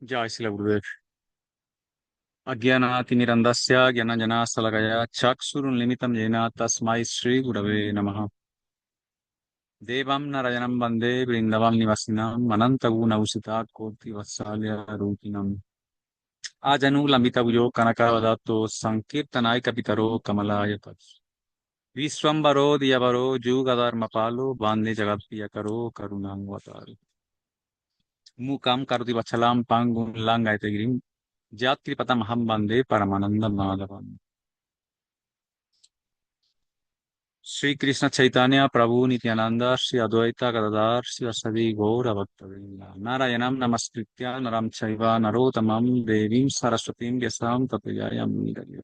जय श्री गुरुदेव। अज्ञानातिमिरन्दस्य ज्ञानाञ्जनाशलाकया चक्षुरुन्मीलितं येन तस्मै श्रीगुरवे नमः। देवं नारायणं वन्दे वृन्दावं निवासिनम् अनन्तगुणौषितात् कोटिवत्सल्यरूपिणम्। आजनुलम्बितभुजो कनकवदत्तो सङ्कीर्तनाय कपितरो कमलाय तत्। विश्वम्भरो दियवरो जुगधर्मपालो वन्दे जगत्प्रियकरो करुणावतारो। मूकं करोति वत्सलं पङ्गुं लङ्घयते गिरिं जात्कृपतमहं वन्दे परमानन्दमाधवम्। श्री कृष्ण चैतन्य प्रभु नित्यानंद श्री अद्वैत गदाधर श्रीवासदि गौर भक्तवृंद नारायणं नमस्कृत्य नरं चैव नरोत्तमं देवीं सरस्वतीं व्यासं ततो जयमुदीरये।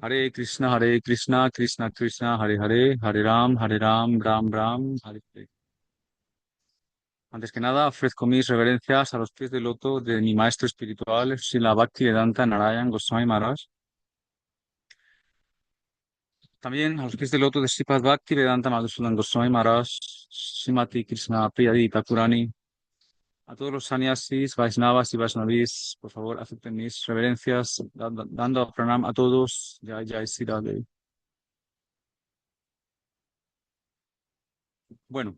हरे कृष्णा कृष्णा कृष्णा हरे हरे हरे राम राम राम हरे Hare. Antes que nada, ofrezco mis reverencias a los pies del loto de mi maestro espiritual, Srila Bhaktivedanta Narayan Goswami Maharaj. También a los pies del loto de Sripad Bhaktivedanta Madhusudan Goswami Maharaj, Srimati Krishna Priyadi Thakurani. A todos los sannyasis, Vaisnavas y Vaishnavis, por favor, acepten mis reverencias, dando pranam a todos. Jai Jai Sri Radhe. Bueno,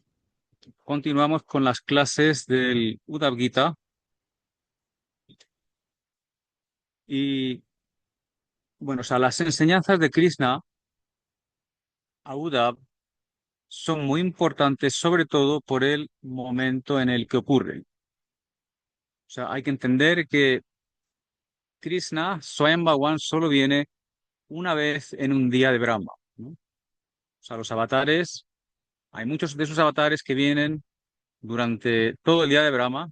continuamos con las clases del Uddhava Gita y, bueno, o sea, las enseñanzas de Krishna a Uddhava son muy importantes, sobre todo por el momento en el que ocurren. O sea, hay que entender que Krishna, Swayam Bhagavan, solo viene una vez en un día de Brahma, ¿no? O sea, los avatares, hay muchos de esos avatares que vienen durante todo el día de Brahma,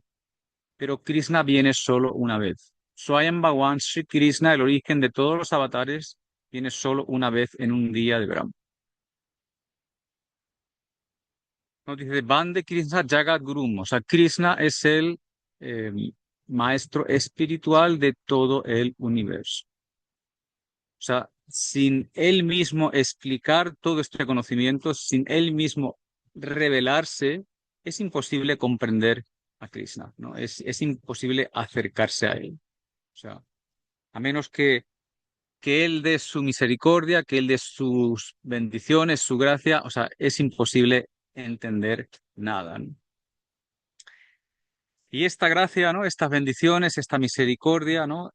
pero Krishna viene solo una vez. Swayam Bhagavan, Sri Krishna, el origen de todos los avatares, viene solo una vez en un día de Brahma. Nos dice, Bande Krishna Jagat Gurum, o sea, Krishna es el eh, maestro espiritual de todo el universo. O sea, sin él mismo explicar todo este conocimiento, sin él mismo revelarse, es imposible comprender a Krishna, ¿no? Es imposible acercarse a él. O sea, a menos que él dé su misericordia, que él dé sus bendiciones, su gracia, o sea, es imposible entender nada, ¿no? Y esta gracia, ¿no? Estas bendiciones, esta misericordia, ¿no?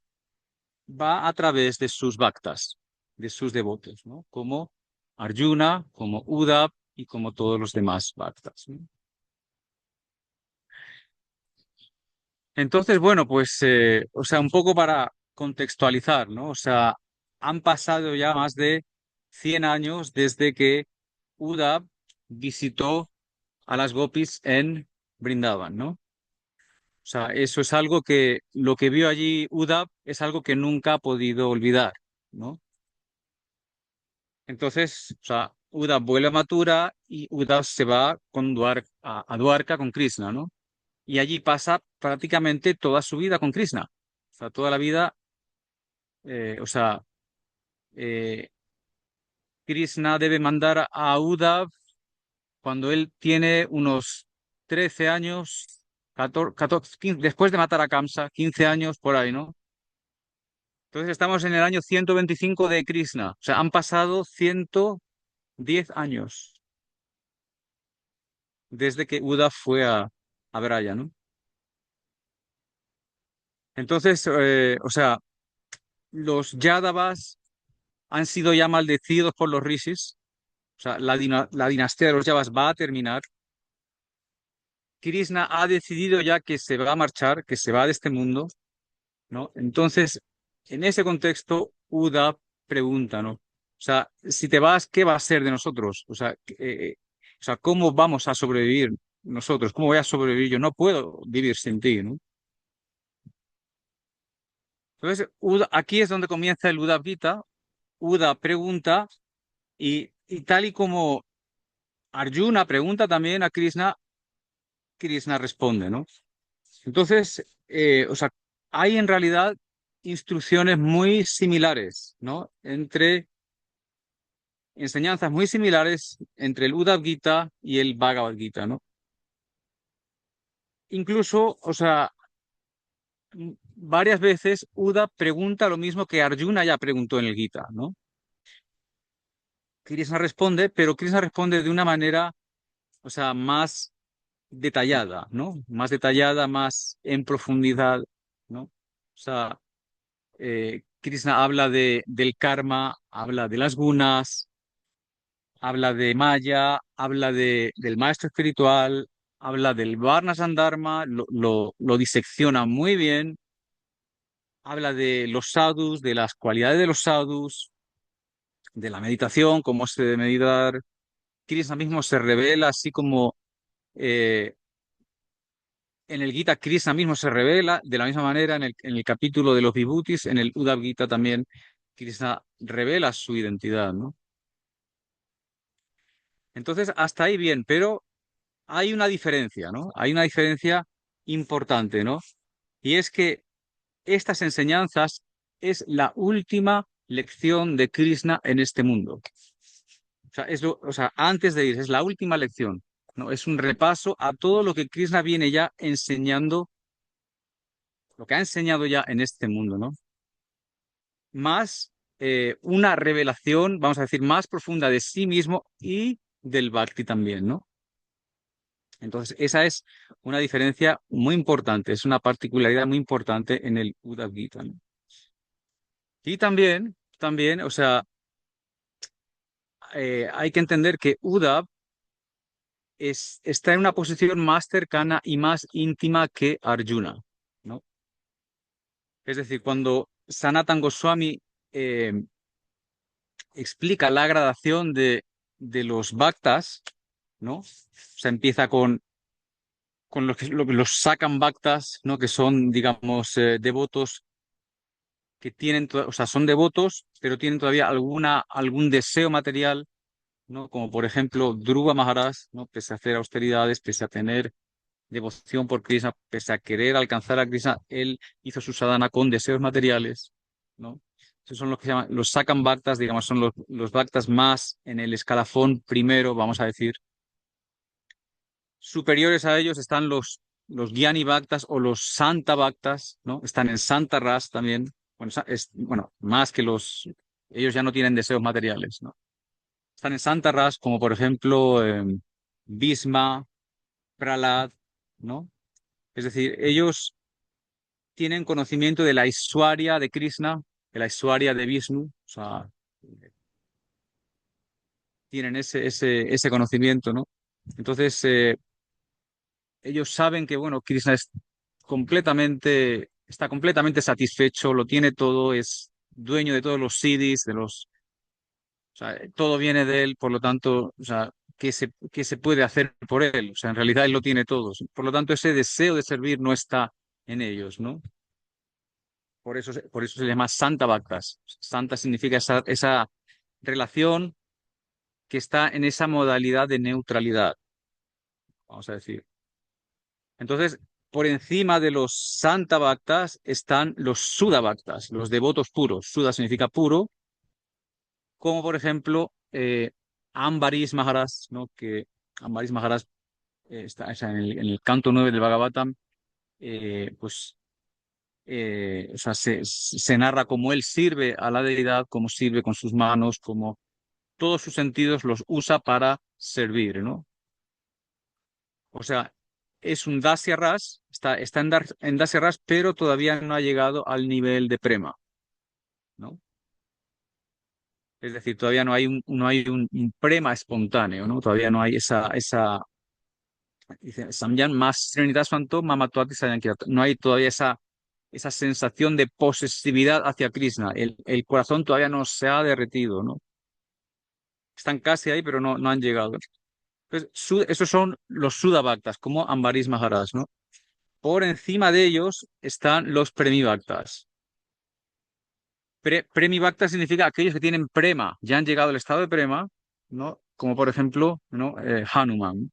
Va a través de sus bhaktas, de sus devotos, ¿no? Como Arjuna, como Uddhava y como todos los demás bhaktas, ¿no? Entonces, bueno, pues, o sea, un poco para contextualizar, ¿no? O sea, han pasado ya más de 100 años desde que Uddhava visitó a las gopis en Brindavan, ¿no? O sea, eso es algo que lo que vio allí Uddhava es algo que nunca ha podido olvidar, ¿no? Entonces, o sea, Uddhava vuelve a Mathura y Uddhava se va con a Dwarka con Krishna, ¿no? Y allí pasa prácticamente toda su vida con Krishna. O sea, toda la vida, o sea, eh, Krishna debe mandar a Uddhava cuando él tiene unos 13 años, 14, 15, después de matar a Kamsa, 15 años por ahí, ¿no? Entonces estamos en el año 125 de Krishna. O sea, han pasado 110 años desde que Uda fue a Braya, ¿no? Entonces, o sea, los Yadavas han sido ya maldecidos por los rishis. O sea, la dinastía de los Yadavas va a terminar. Krishna ha decidido ya que se va a marchar, que se va de este mundo, ¿no? Entonces, en ese contexto, Uda pregunta, ¿no? O sea, si te vas, ¿qué va a ser de nosotros? O sea, ¿cómo vamos a sobrevivir nosotros? ¿Cómo voy a sobrevivir yo? No puedo vivir sin ti, ¿no? Entonces, aquí es donde comienza el Uddhava Gita. Uda pregunta y tal y como Arjuna pregunta también a Krishna, Krishna responde, ¿no? Entonces, o sea, hay en realidad instrucciones muy similares, ¿no? Entre enseñanzas muy similares entre el Uddhava Gita y el Bhagavad Gita, ¿no? incluso, o sea, varias veces Uda pregunta lo mismo que Arjuna ya preguntó en el Gita, ¿no? Krishna responde, pero Krishna responde de una manera, o sea, más detallada, ¿no? Más detallada, más en profundidad, ¿no? O sea, Krishna habla del karma, habla de las gunas, habla de Maya, habla del maestro espiritual, habla del Varnasandharma, lo disecciona muy bien, habla de los sadhus, de las cualidades de los sadhus, de la meditación, cómo se debe meditar. Krishna mismo se revela así como eh, en el Gita Krishna mismo se revela de la misma manera en el capítulo de los Vibhutis, en el Uddhava Gita también Krishna revela su identidad, ¿no? Entonces, hasta ahí bien, pero hay una diferencia, ¿no? Hay una diferencia importante, ¿no? Y es que estas enseñanzas es la última lección de Krishna en este mundo. O sea, o sea, antes de ir, es la última lección, ¿no? Es un repaso a todo lo que Krishna viene ya enseñando, lo que ha enseñado ya en este mundo, ¿no? Más una revelación, vamos a decir, más profunda de sí mismo y del Bhakti también, ¿no? Entonces, esa es una diferencia muy importante, es una particularidad muy importante en el Uddhava Gita, ¿no? Y también, o sea, hay que entender que Uddhava está en una posición más cercana y más íntima que Arjuna, ¿no? Es decir, cuando Sanatan Goswami eh, explica la gradación de los bhaktas, ¿no? O sea, empieza con los sacan bhaktas, ¿no? Que son, digamos, devotos que tienen, o sea, son devotos, pero tienen todavía algún deseo material, ¿no? Como por ejemplo Dhruva Maharaj, ¿no? Pese a hacer austeridades, pese a tener devoción por Krishna, pese a querer alcanzar a Krishna, él hizo su sadhana con deseos materiales, ¿no? Esos son los que se llaman los sakan bhaktas, digamos, son los bhaktas más en el escalafón primero, vamos a decir. Superiores a ellos están los Gyani Bhaktas o los Santa Bhaktas, ¿no? Están en Santa Ras también. Bueno, bueno, más que ellos ya no tienen deseos materiales, ¿no? Están en Santa Ras, como por ejemplo Bhisma, Prahlad, ¿no? Es decir, ellos tienen conocimiento de la Aishwarya de Krishna, de la Aishwarya de Vishnu, o sea, tienen ese conocimiento, ¿no? Entonces, ellos saben que, bueno, Krishna está completamente satisfecho, lo tiene todo, es dueño de todos los siddhis, o sea, todo viene de él, por lo tanto, o sea, qué se puede hacer por él? O sea, en realidad él lo tiene todo. Por lo tanto, ese deseo de servir no está en ellos, ¿no? Por eso se llama Santa Bhaktas. Santa significa esa relación que está en esa modalidad de neutralidad, vamos a decir. Entonces, por encima de los Santa Bhaktas están los Sudha Bhaktas, los devotos puros. Sudha significa puro, como por ejemplo Ambarish Maharaj, ¿no? Que Ambarish Maharaj está, o sea, en el canto 9 del Bhagavatam, pues o sea, se narra cómo él sirve a la deidad, cómo sirve con sus manos, cómo todos sus sentidos los usa para servir, ¿no? O sea, es un Dasya Ras, está en Dasya Ras, pero todavía no ha llegado al nivel de Prema, ¿no? Es decir, todavía no hay un Prema espontáneo, ¿no? Todavía no hay dice, Samyan más Trinitas Phantom, Mama Tuati Sayankirata. No hay todavía esa sensación de posesividad hacia Krishna. El corazón todavía no se ha derretido, ¿no? Están casi ahí, pero no han llegado. Entonces, esos son los Sudabhaktas, como Ambarish Maharaj, ¿no? Por encima de ellos están los Premibhaktas. Premibhaktas significa aquellos que tienen prema, ya han llegado al estado de prema, ¿no? Como por ejemplo, ¿no? Hanuman.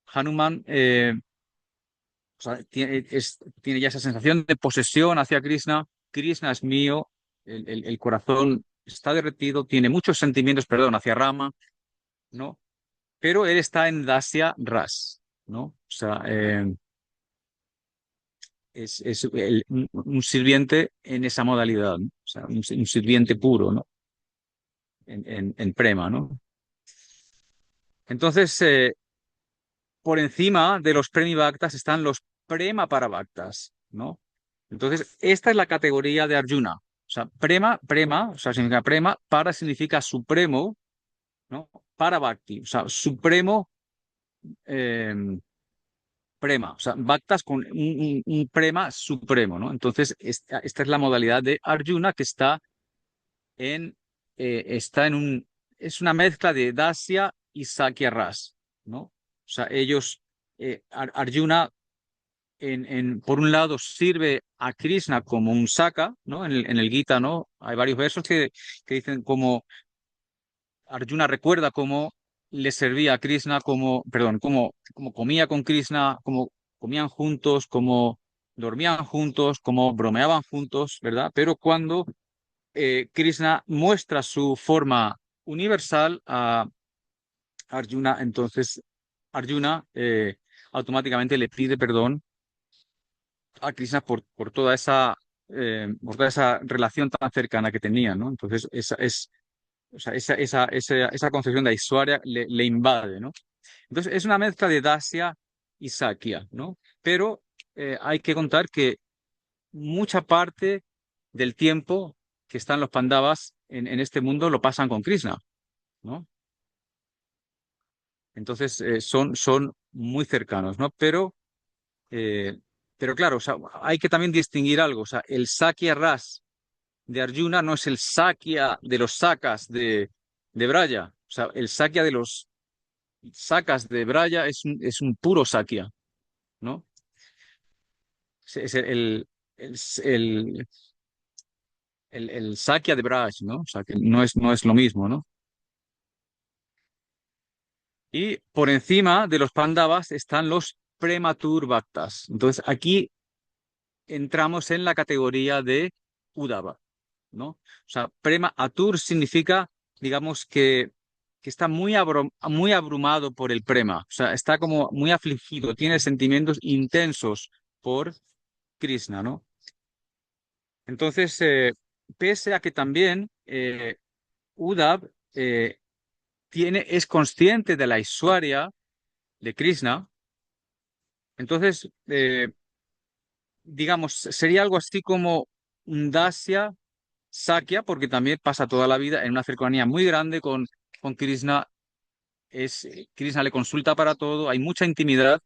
Hanuman o sea, tiene ya esa sensación de posesión hacia Krishna. Krishna es mío, el corazón está derretido, tiene muchos sentimientos, perdón, hacia Rama, ¿no? Pero él está en Dasya Ras, ¿no? O sea, es un sirviente en esa modalidad, ¿no? O sea, un sirviente puro, ¿no? En Prema, ¿no? Entonces, por encima de los Premi-Bhaktas están los Prema-Para-Bhaktas, ¿no? Entonces, esta es la categoría de Arjuna. O sea, Prema, o sea, significa Prema, para significa supremo, ¿no? Para Bhakti, o sea, supremo eh, Prema, o sea, Bhaktas con un Prema supremo, ¿no? Entonces, esta es la modalidad de Arjuna que en, está en un, es una mezcla de Dasya y Sakya Ras, ¿no? O sea, ellos, Arjuna, por un lado, sirve a Krishna como un Saka, ¿no? En el Gita, ¿no? Hay varios versos que dicen como Arjuna recuerda cómo le servía a Krishna, cómo comía con Krishna, cómo comían juntos, cómo dormían juntos, cómo bromeaban juntos, ¿verdad? Pero cuando Krishna muestra su forma universal a Arjuna, entonces Arjuna automáticamente le pide perdón a Krishna por toda esa relación tan cercana que tenían, ¿no? Entonces, o sea, esa concepción de Aishwarya le invade, ¿no? Entonces, es una mezcla de Dasya y Sakya, ¿no? Pero hay que contar que mucha parte del tiempo que están los Pandavas en este mundo lo pasan con Krishna, ¿no? Entonces, son muy cercanos, ¿no? Eh, pero claro, o sea, hay que también distinguir algo. O sea, el Sakya Ras de Arjuna no es el Sakya de los Sakas de Braya. O sea, el Sakya de los Sakas de Braya es un puro Sakya, ¿no? Es el, el Sakya de Braj, ¿no? O sea, que no es lo mismo, ¿no? Y por encima de los Pandavas están los Prematur Bhaktas. Entonces, aquí entramos en la categoría de Uddhava, ¿no? O sea, Prema Atur significa, digamos, que está muy abrumado por el Prema, o sea, está como muy afligido, tiene sentimientos intensos por Krishna, ¿no? Entonces, pese a que también Uddhav es consciente de la Aishwarya de Krishna, entonces, digamos, sería algo así como un Dasya Sakya, porque también pasa toda la vida en una cercanía muy grande con Krishna. Krishna le consulta para todo, hay mucha intimidad,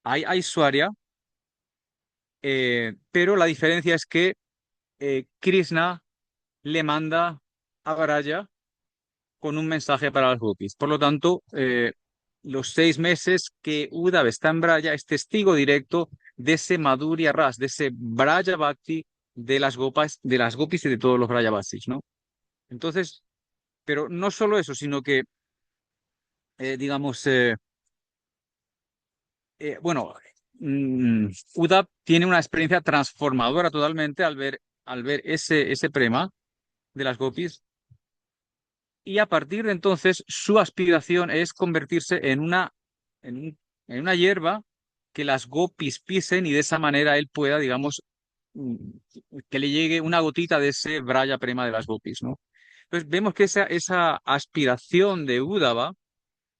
hay Aishwarya, pero la diferencia es que Krishna le manda a Varaya con un mensaje para las gopis. Por lo tanto, los 6 meses que Uddhava está en Braya es testigo directo de ese Madhurya Ras, de ese Braya Bhakti de las gopis y de todos los Braya Bhaktis, ¿no? Entonces, pero no solo eso, sino que, digamos, bueno, Uddhava tiene una experiencia transformadora totalmente al ver ese prema de las gopis y a partir de entonces su aspiración es convertirse en, en una hierba que las gopis pisen y de esa manera él pueda, digamos, mm, que le llegue una gotita de ese Braya prema de las gopis, ¿no? Entonces vemos que esa aspiración de Uddhava, o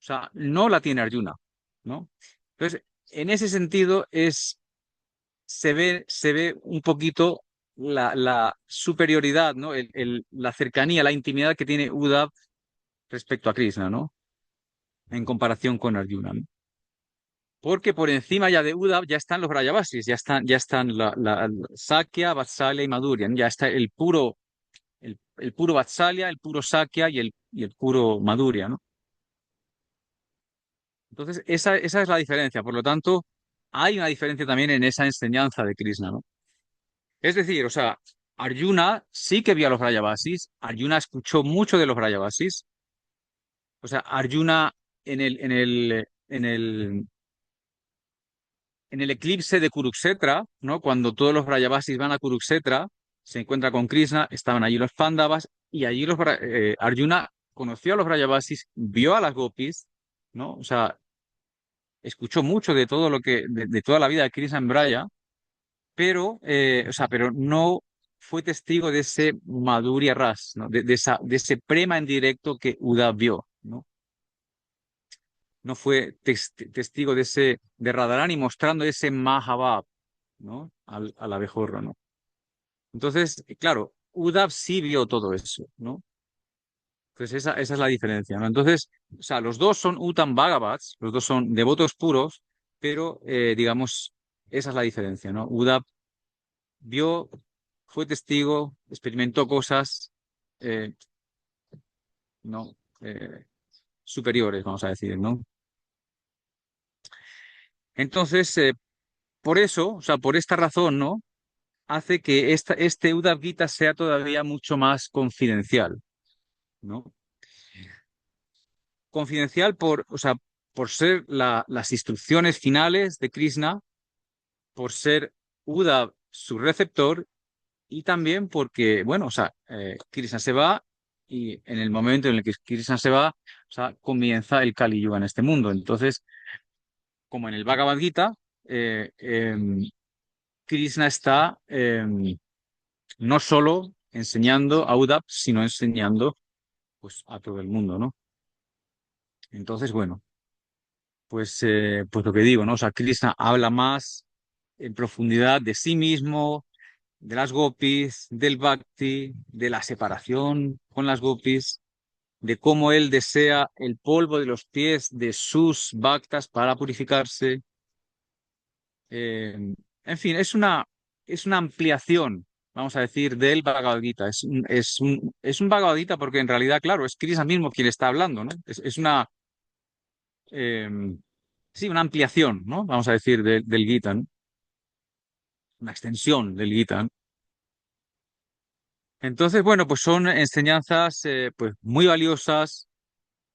sea, no la tiene Arjuna, ¿no? Entonces, en ese sentido se ve un poquito la superioridad, ¿no? La cercanía, la intimidad que tiene Uddhava respecto a Krishna, ¿no? En comparación con Arjuna, ¿no? Porque por encima ya de Uddhava ya están los Brajavasis, ya están la Sakya, Vatsalya y Madhurya, ¿no? Ya está el puro Vatsalya, el puro Sakya y el puro Madhurya, ¿no? Entonces, esa es la diferencia. Por lo tanto, hay una diferencia también en esa enseñanza de Krishna, ¿no? Es decir, o sea, Arjuna sí que vio a los Brajavasis, Arjuna escuchó mucho de los Brajavasis, o sea, Arjuna en el eclipse de Kurukshetra, ¿no? Cuando todos los Brajavasis van a Kurukshetra, se encuentra con Krishna, estaban allí los Pándavas y allí Arjuna conoció a los Brajavasis, vio a las gopis, ¿no? O sea, escuchó mucho de todo de toda la vida de Krishna en Braya o sea, pero no fue testigo de ese Madhurya Ras, ¿no? De ese prema en directo que Uda vio, ¿no? No fue testigo de ese, de Radharani mostrando ese Mahabab, ¿no? Al abejorro, ¿no? Entonces, claro, Uddhav sí vio todo eso, ¿no? Entonces, esa es la diferencia, ¿no? Entonces, o sea, los dos son Uttam Bhagavats, los dos son devotos puros, pero, digamos, esa es la diferencia, ¿no? Uddhav vio, fue testigo, experimentó cosas, eh, ¿no? Eh, superiores, vamos a decir, ¿no? Entonces, por eso, o sea, por esta razón, ¿no? Hace que este Uddhav Gita sea todavía mucho más confidencial, ¿no? Confidencial o sea, por ser las instrucciones finales de Krishna, por ser Uda su receptor y también porque, bueno, o sea, Krishna se va y en el momento en el que Krishna se va, o sea, comienza el Kali Yuga en este mundo. Entonces, como en el Bhagavad Gita, Krishna está no solo enseñando a Uda, sino enseñando pues, a todo el mundo, ¿no? Entonces, bueno. Pues lo que digo, ¿no? O sea, Krishna habla más en profundidad de sí mismo, de las gopis, del bhakti, de la separación con las gopis, de cómo él desea el polvo de los pies de sus bhaktas para purificarse. Eh, en fin, es una ampliación, vamos a decir, del Bhagavad Gita. Es un Bhagavad Gita porque en realidad, claro, es Krishna mismo quien está hablando, ¿no? Es una eh, sí, una ampliación, ¿no? Vamos a decir, del Gita, ¿no? Una extensión del Gita, ¿no? Entonces, bueno, pues son enseñanzas pues muy valiosas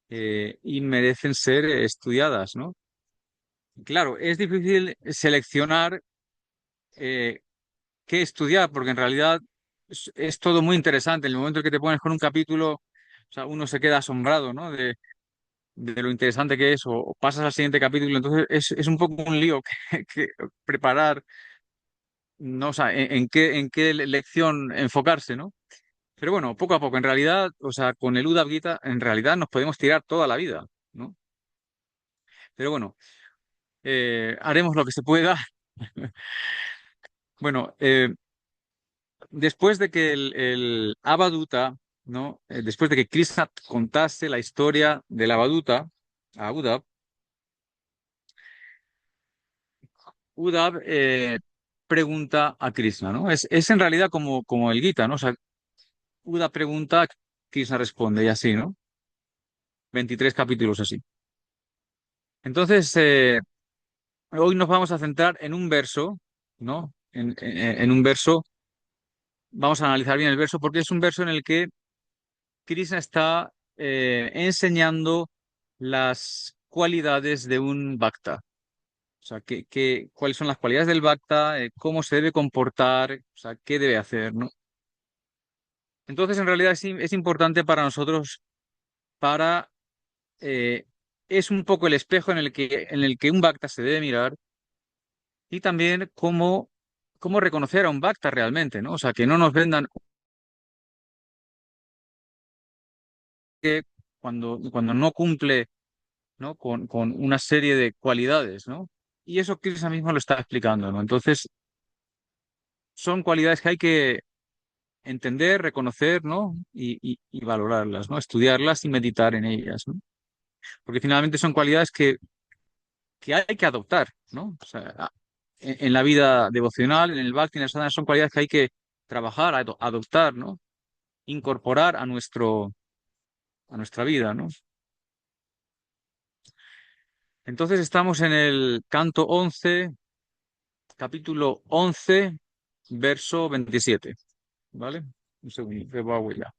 y merecen ser estudiadas, ¿no? Claro, es difícil seleccionar eh, qué estudiar, porque en realidad es todo muy interesante. En el momento en que te pones con un capítulo, o sea, uno se queda asombrado, ¿no? De lo interesante que es, o pasas al siguiente capítulo. Entonces, es un poco un lío que preparar. No, o sea, en qué lección enfocarse, ¿no? Pero bueno, poco a poco, en realidad, o sea, con el Udab Gita, en realidad nos podemos tirar toda la vida, ¿no? Pero bueno, haremos lo que se pueda. Bueno, después de que el Avaduta, ¿no? Después de que Krishna contase la historia del Avaduta a Uddhav, Uddhav pregunta a Krishna, ¿no? Es en realidad como el Gita, ¿no? O sea, Uddhav pregunta, Krishna responde y así, ¿no? 23 capítulos así. Entonces, hoy nos vamos a centrar en un verso, ¿no? En un verso, vamos a analizar bien el verso porque es un verso en el que Krishna está enseñando las cualidades de un bhakta. O sea, cuáles son las cualidades del bhakta, cómo se debe comportar, o sea, qué debe hacer, ¿no? Entonces, en realidad es importante para nosotros, para, eh, es un poco el espejo en el que un bhakta se debe mirar y también cómo reconocer a un Bacta realmente, ¿no? O sea, que no nos vendan que cuando no cumple, ¿no? Con una serie de cualidades, ¿no? Y eso Krishna mismo lo está explicando, ¿no? Entonces, son cualidades que hay que entender, reconocer, ¿no? Y valorarlas, ¿no? Estudiarlas y meditar en ellas, ¿no? Porque finalmente son cualidades que hay que adoptar, ¿no? O sea, en la vida devocional, en el Bhakti, en el sadhana, son cualidades que hay que trabajar, adoptar, ¿no? Incorporar a nuestra vida, ¿no? Entonces estamos en el canto 11, capítulo 11, verso 27, ¿vale? Un segundo, que voy ya.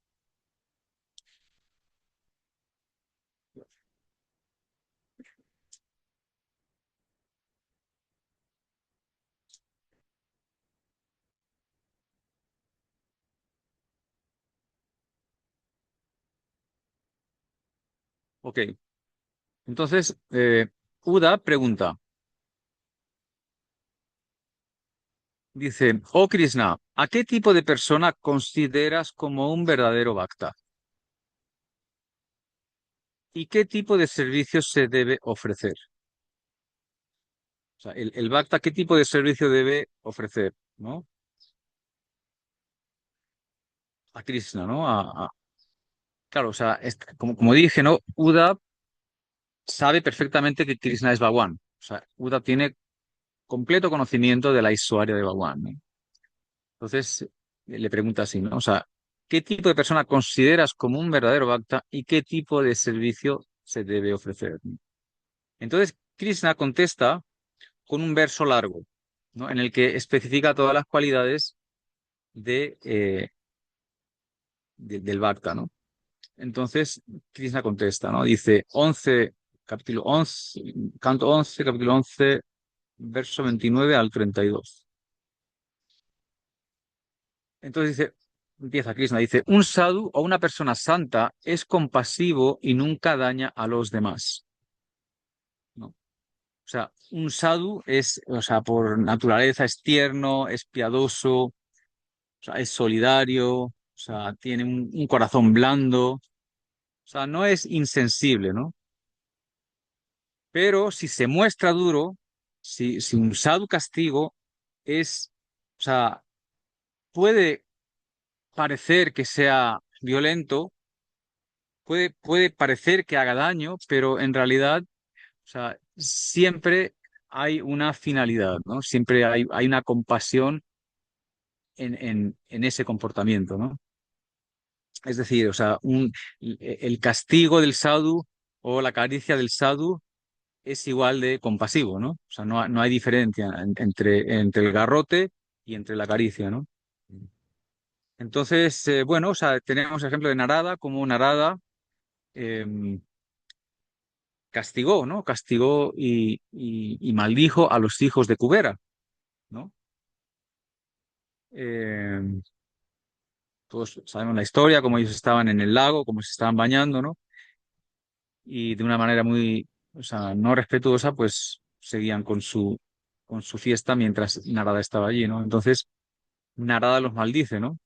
Ok, entonces Uda pregunta, Dice, oh Krishna, ¿a qué tipo de persona consideras como un verdadero bhakta? ¿Y qué tipo de servicio se debe ofrecer? O sea, el bhakta, ¿qué tipo de servicio debe ofrecer? ¿No? A Krishna, ¿no? Claro, o sea, como dije, ¿no? Uda sabe perfectamente que Krishna es Bhagwan. O sea, Uda tiene completo conocimiento de la historia de Bhagwan, ¿no? Entonces, le pregunta así, ¿no? O sea, ¿qué tipo de persona consideras como un verdadero bhakta y qué tipo de servicio se debe ofrecer? Entonces, Krishna contesta con un verso largo, ¿no? En el que especifica todas las cualidades del bhakta, ¿no? Entonces, Krishna contesta, ¿no? Dice 11 capítulo 11 canto 11 capítulo 11 verso 29 al 32. Entonces dice, empieza Krishna, dice, un sadhu o una persona santa es compasivo y nunca daña a los demás, ¿no? O sea, un sadhu es, o sea, por naturaleza es tierno, es piadoso, o sea, es solidario, o sea, tiene un corazón blando, o sea, no es insensible, ¿no? Pero si se muestra duro, si un sadhu castigo es, o sea, puede parecer que sea violento, puede parecer que haga daño, pero en realidad, o sea, siempre hay una finalidad, ¿no? Siempre hay una compasión en ese comportamiento, ¿no? Es decir, o sea, el castigo del sadhu o la caricia del sadhu es igual de compasivo, ¿no? O sea, no hay diferencia entre el garrote y entre la caricia, ¿no? Entonces, bueno, o sea, tenemos el ejemplo de Narada, como Narada em, castigó, ¿no? Castigó y maldijo a los hijos de Cubera, ¿no? Em, Todos sabemos la historia, cómo ellos estaban en el lago, cómo se estaban bañando, ¿no? Y de una manera muy, o sea, no respetuosa, pues seguían con su fiesta mientras Narada estaba allí, ¿no? Entonces, Narada los maldice, ¿no?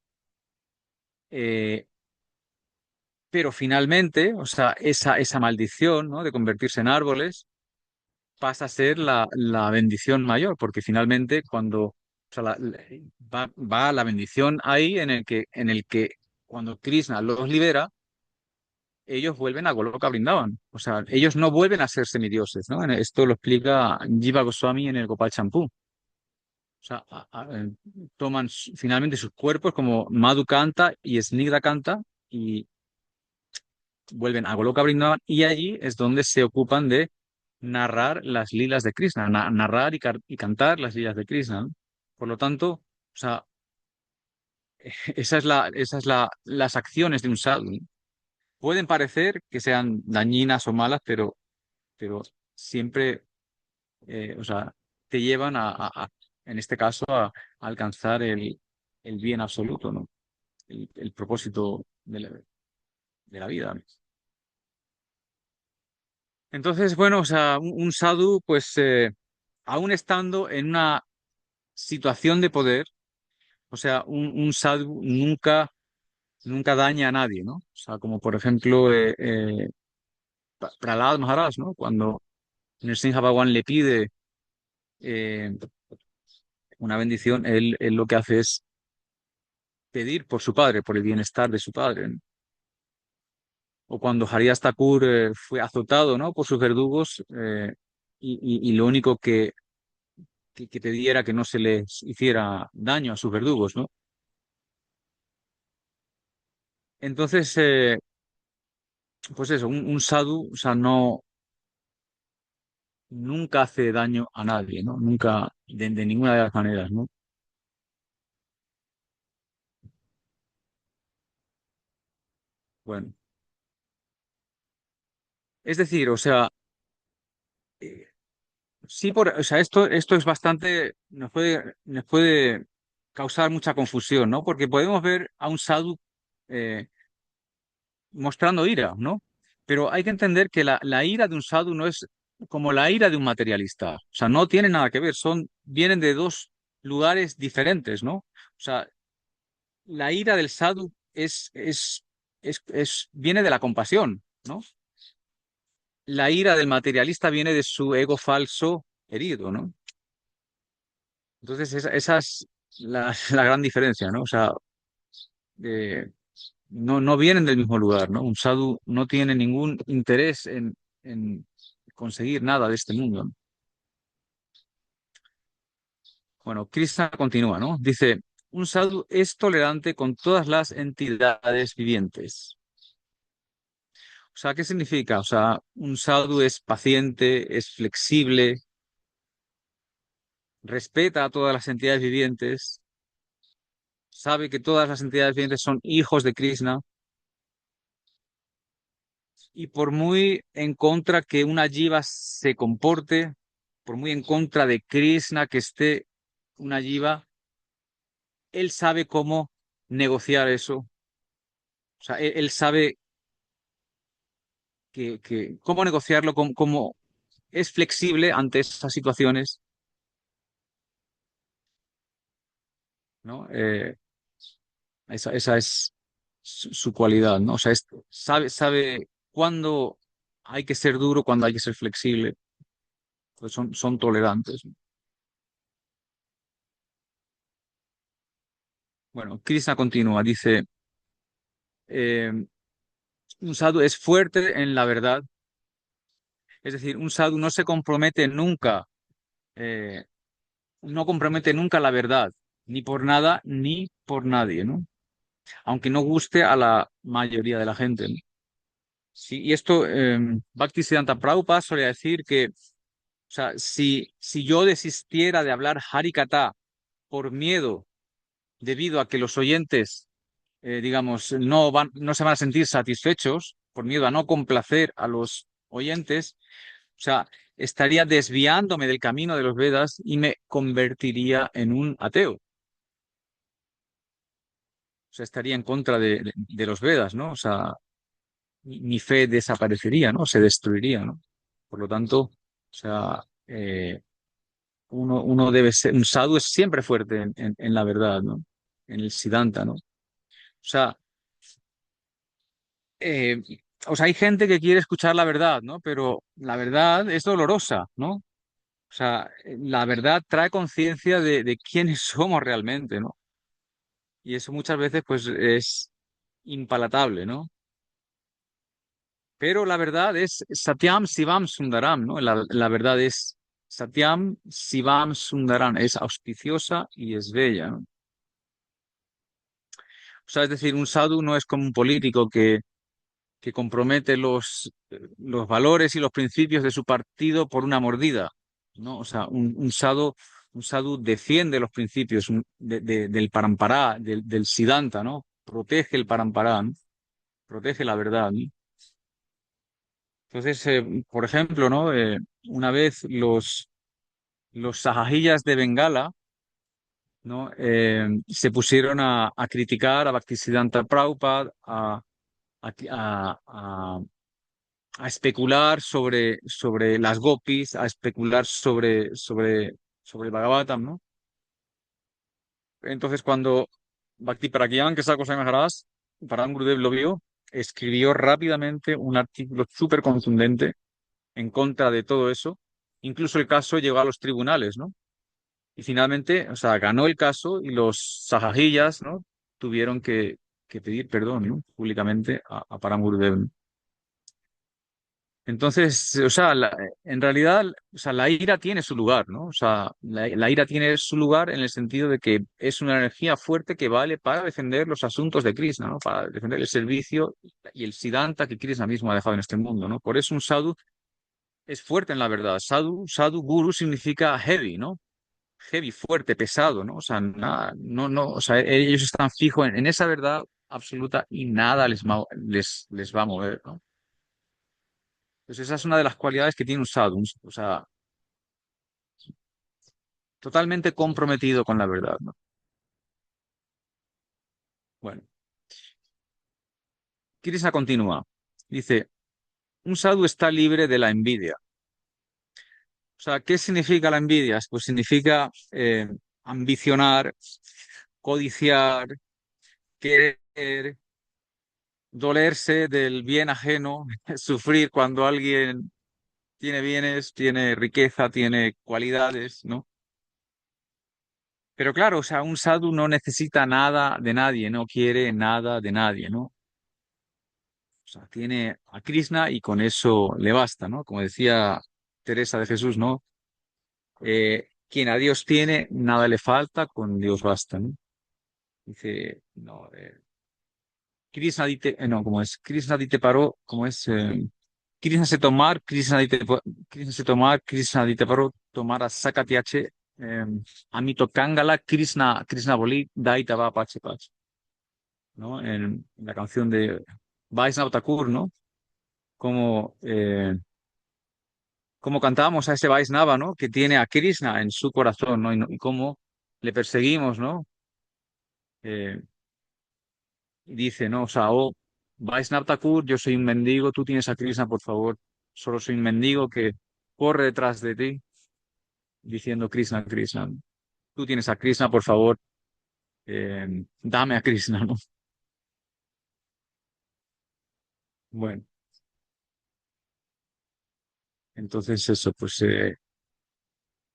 Eh, pero finalmente, o sea, esa maldición, ¿no? De convertirse en árboles pasa a ser la bendición mayor, porque finalmente cuando, o sea, va la bendición ahí en el que cuando Krishna los libera, ellos vuelven a Goloka Vrindavan. O sea, ellos no vuelven a ser semidioses, ¿no? Esto lo explica Jiva Goswami en el Gopal Champú. O sea, toman finalmente sus cuerpos como Madhu Kanta y Snigdha Kanta y vuelven a Goloka Vrindavan y allí es donde se ocupan de narrar las lilas de Krishna, narrar y cantar las lilas de Krishna, ¿no? Por lo tanto, o sea, las acciones de un sadhu, ¿no? Pueden parecer que sean dañinas o malas, pero siempre, o sea, te llevan en este caso, a alcanzar el bien absoluto, ¿no? El propósito de la vida. Entonces, bueno, o sea, un sadhu, pues, aún estando en una situación de poder, o sea, un sadhu nunca daña a nadie, ¿no? O sea, como por ejemplo, Prahlad Maharaj, ¿no? Cuando Nrsimha Bhagwan le pide eh, una bendición, él lo que hace es pedir por su padre, por el bienestar de su padre, ¿no? O cuando Haridas Thakur fue azotado, ¿no? Por sus verdugos, y lo único que pedía era que no se les hiciera daño a sus verdugos, ¿no? Entonces, pues eso, un sadhu, o sea, nunca hace daño a nadie, ¿no? Nunca, de ninguna de las maneras, ¿no? Bueno, es decir, o sea, eh, sí, o sea, esto es bastante, nos puede causar mucha confusión, ¿no? Porque podemos ver a un sadhu eh, mostrando ira, ¿no? Pero hay que entender que la ira de un sadhu no es como la ira de un materialista. O sea, no tiene nada que ver, vienen de dos. lugares diferentes, ¿no? O sea, la ira del sadhu viene de la compasión, ¿no? La ira del materialista viene de su ego falso herido, ¿no? Entonces, esa es la gran diferencia, ¿no? O sea, eh, no vienen del mismo lugar, ¿no? Un sadhu no tiene ningún interés en conseguir nada de este mundo, ¿no? Bueno, Krishna continúa, ¿no? Dice, un sadhu es tolerante con todas las entidades vivientes. O sea, ¿qué significa? O sea, un sadhu es paciente, es flexible, respeta a todas las entidades vivientes, sabe que todas las entidades vivientes son hijos de Krishna y por muy en contra que una jiva se comporte, por muy en contra de Krishna que esté una jiva, él sabe cómo negociar eso. O sea, él sabe cómo negociarlo, cómo es flexible ante esas situaciones, ¿no? Esa es su cualidad, ¿no? O sea, sabe cuándo hay que ser duro, cuándo hay que ser flexible, pues son tolerantes. Bueno, Krishna continúa, dice, eh, un sadhu es fuerte en la verdad, es decir, un sadhu no se compromete nunca, eh, no compromete nunca la verdad, ni por nada, ni por nadie, ¿no? Aunque no guste a la mayoría de la gente, ¿no? Sí, y esto, Bhaktisiddhanta Prabhupada solía decir que, o sea, si yo desistiera de hablar Harikata por miedo, debido a que los oyentes, digamos, no se van a sentir satisfechos, por miedo a no complacer a los oyentes, o sea, estaría desviándome del camino de los Vedas y me convertiría en un ateo. O sea, estaría en contra de los Vedas, ¿no? O sea, mi fe desaparecería, ¿no? Se destruiría, ¿no? Por lo tanto, o sea, uno debe ser, un sadhu es siempre fuerte en la verdad, ¿no? En el siddhanta, ¿no? Sea, eh, o sea, hay gente que quiere escuchar la verdad, ¿no? Pero la verdad es dolorosa, ¿no? O sea, la verdad trae conciencia de quiénes somos realmente, ¿no? Y eso muchas veces, pues, es impalatable, ¿no? Pero la verdad es Satyam Sivam Sundaram, ¿no? La verdad es Satyam Sivam Sundaram, es auspiciosa y es bella, ¿no? O sea, es decir, un sadhu no es como un político que compromete los valores y los principios de su partido por una mordida, ¿no? O sea, un sadhu defiende los principios del parampará, del siddhanta, ¿no? Protege el parampará, ¿no? Protege la verdad, ¿no? Entonces, por ejemplo, ¿no? Una vez los sahajiyas de Bengala, ¿no? Se pusieron a criticar a Bhaktisiddhanta Prabhupada, a a especular sobre las gopis, a especular sobre el Bhagavatam, ¿no? Entonces, cuando Bhakti Pragyan, que es algo Maharaj, Param Gurudev lo vio, escribió rápidamente un artículo súper contundente en contra de todo eso. Incluso el caso llegó a los tribunales, ¿no? Y finalmente, o sea, ganó el caso y los sahajiyas, ¿no? Tuvieron que pedir perdón, ¿no? Públicamente a Param Gurudev, ¿no? Entonces, o sea, en realidad, o sea, la ira tiene su lugar, ¿no? O sea, la ira tiene su lugar en el sentido de que es una energía fuerte que vale para defender los asuntos de Krishna, ¿no? Para defender el servicio y el siddhanta que Krishna mismo ha dejado en este mundo, ¿no? Por eso un sadhu es fuerte en la verdad. Sadhu guru significa heavy, ¿no? Heavy, fuerte, pesado, ¿no? O sea, nada, no, o sea, ellos están fijos en esa verdad absoluta y nada les va a mover, ¿no? Pues esa es una de las cualidades que tiene un sadhu, o sea, totalmente comprometido con la verdad, ¿no? Bueno, Krishna continúa. Dice, un sadhu está libre de la envidia. O sea, ¿qué significa la envidia? Pues significa ambicionar, codiciar, querer, dolerse del bien ajeno, sufrir cuando alguien tiene bienes, tiene riqueza, tiene cualidades, ¿no? Pero claro, o sea, un sadhu no necesita nada de nadie, no quiere nada de nadie, ¿no? O sea, tiene a Krishna y con eso le basta, ¿no? Como decía Teresa de Jesús, ¿no? Quien a Dios tiene, nada le falta, con Dios basta, ¿no? Dice, no, Krishna dite, no, ¿cómo es? Krishna dite paró, ¿cómo es? Krishna se tomar, Krishna se tomar, Krishna dite paró, tomar a Sakatiache, Amito Kangala, Krishna Boli, Daita va Pache Pache, ¿no? En la canción de Vaisnava Thakur, ¿no? Como, como cantábamos a ese Vaisnava, ¿no? Que tiene a Krishna en su corazón, ¿no? Y cómo le perseguimos, ¿no? Eh, dice, ¿no? O sea, oh, Vaishnav Thakur, yo soy un mendigo, tú tienes a Krishna, por favor. Solo soy un mendigo que corre detrás de ti, diciendo Krishna, Krishna. Tú tienes a Krishna, por favor, dame a Krishna, ¿no? Bueno, entonces eso, pues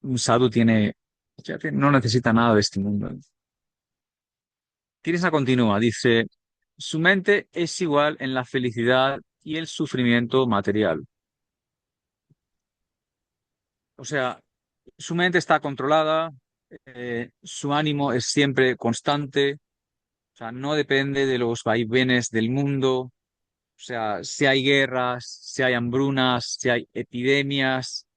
un sadhu tiene, no necesita nada de este mundo. Krishna continúa, dice, su mente es igual en la felicidad y el sufrimiento material. O sea, su mente está controlada, su ánimo es siempre constante, o sea, no depende de los vaivenes del mundo, o sea, si hay guerras, si hay hambrunas, si hay epidemias,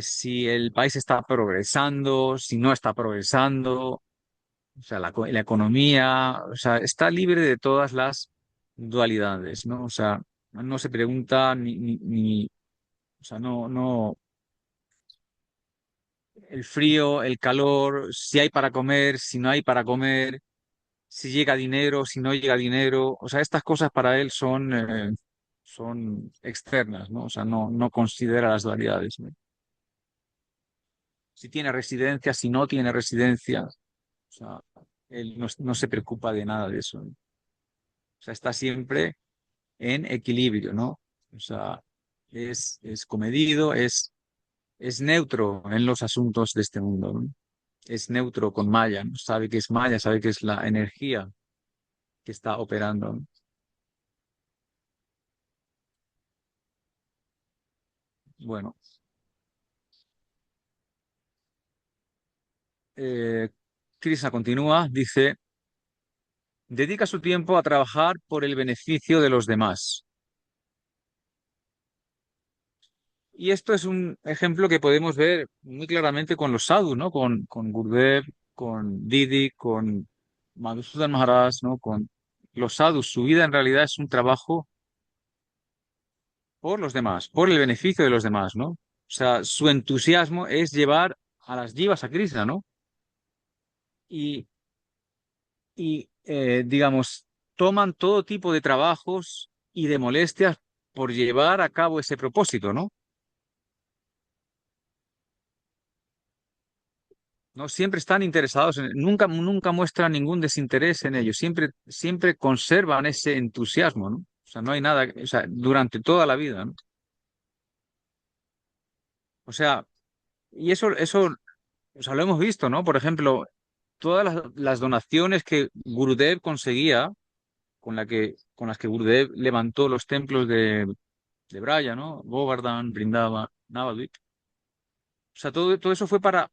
si el país está progresando, si no está progresando, o sea, la economía, o sea, está libre de todas las dualidades, ¿no? O sea, no se pregunta o sea, no, el frío, el calor, si hay para comer, si no hay para comer, si llega dinero, si no llega dinero. O sea, estas cosas para él son externas, ¿no? O sea, no considera las dualidades, ¿no? Si tiene residencia, si no tiene residencia. O sea, él no se preocupa de nada de eso, ¿no? O sea, está siempre en equilibrio, ¿no? O sea, es comedido, es neutro en los asuntos de este mundo, ¿no? Es neutro con Maya, ¿no? Sabe que es Maya, sabe que es la energía que está operando, ¿no? Bueno, eh, Krishna continúa, dice, dedica su tiempo a trabajar por el beneficio de los demás. Y esto es un ejemplo que podemos ver muy claramente con los sadhus, ¿no? Con Gurudev, con Didi, con Madhusudan Maharaj, ¿no? Con los sadhus. Su vida en realidad es un trabajo por los demás, por el beneficio de los demás, ¿no? O sea, su entusiasmo es llevar a las jivas a Krishna, ¿no? Y, digamos, toman todo tipo de trabajos y de molestias por llevar a cabo ese propósito, ¿no? ¿No? Siempre están interesados nunca muestran ningún desinterés en ello, siempre conservan ese entusiasmo, ¿no? O sea, no hay nada, o sea, durante toda la vida, ¿no? O sea, y eso, o sea, lo hemos visto, ¿no? Por ejemplo, todas las donaciones que Gurudev conseguía, con las que Gurudev levantó los templos de Braya, ¿no? Govardhan, Vrindavan, Navadvip. O sea, todo eso fue para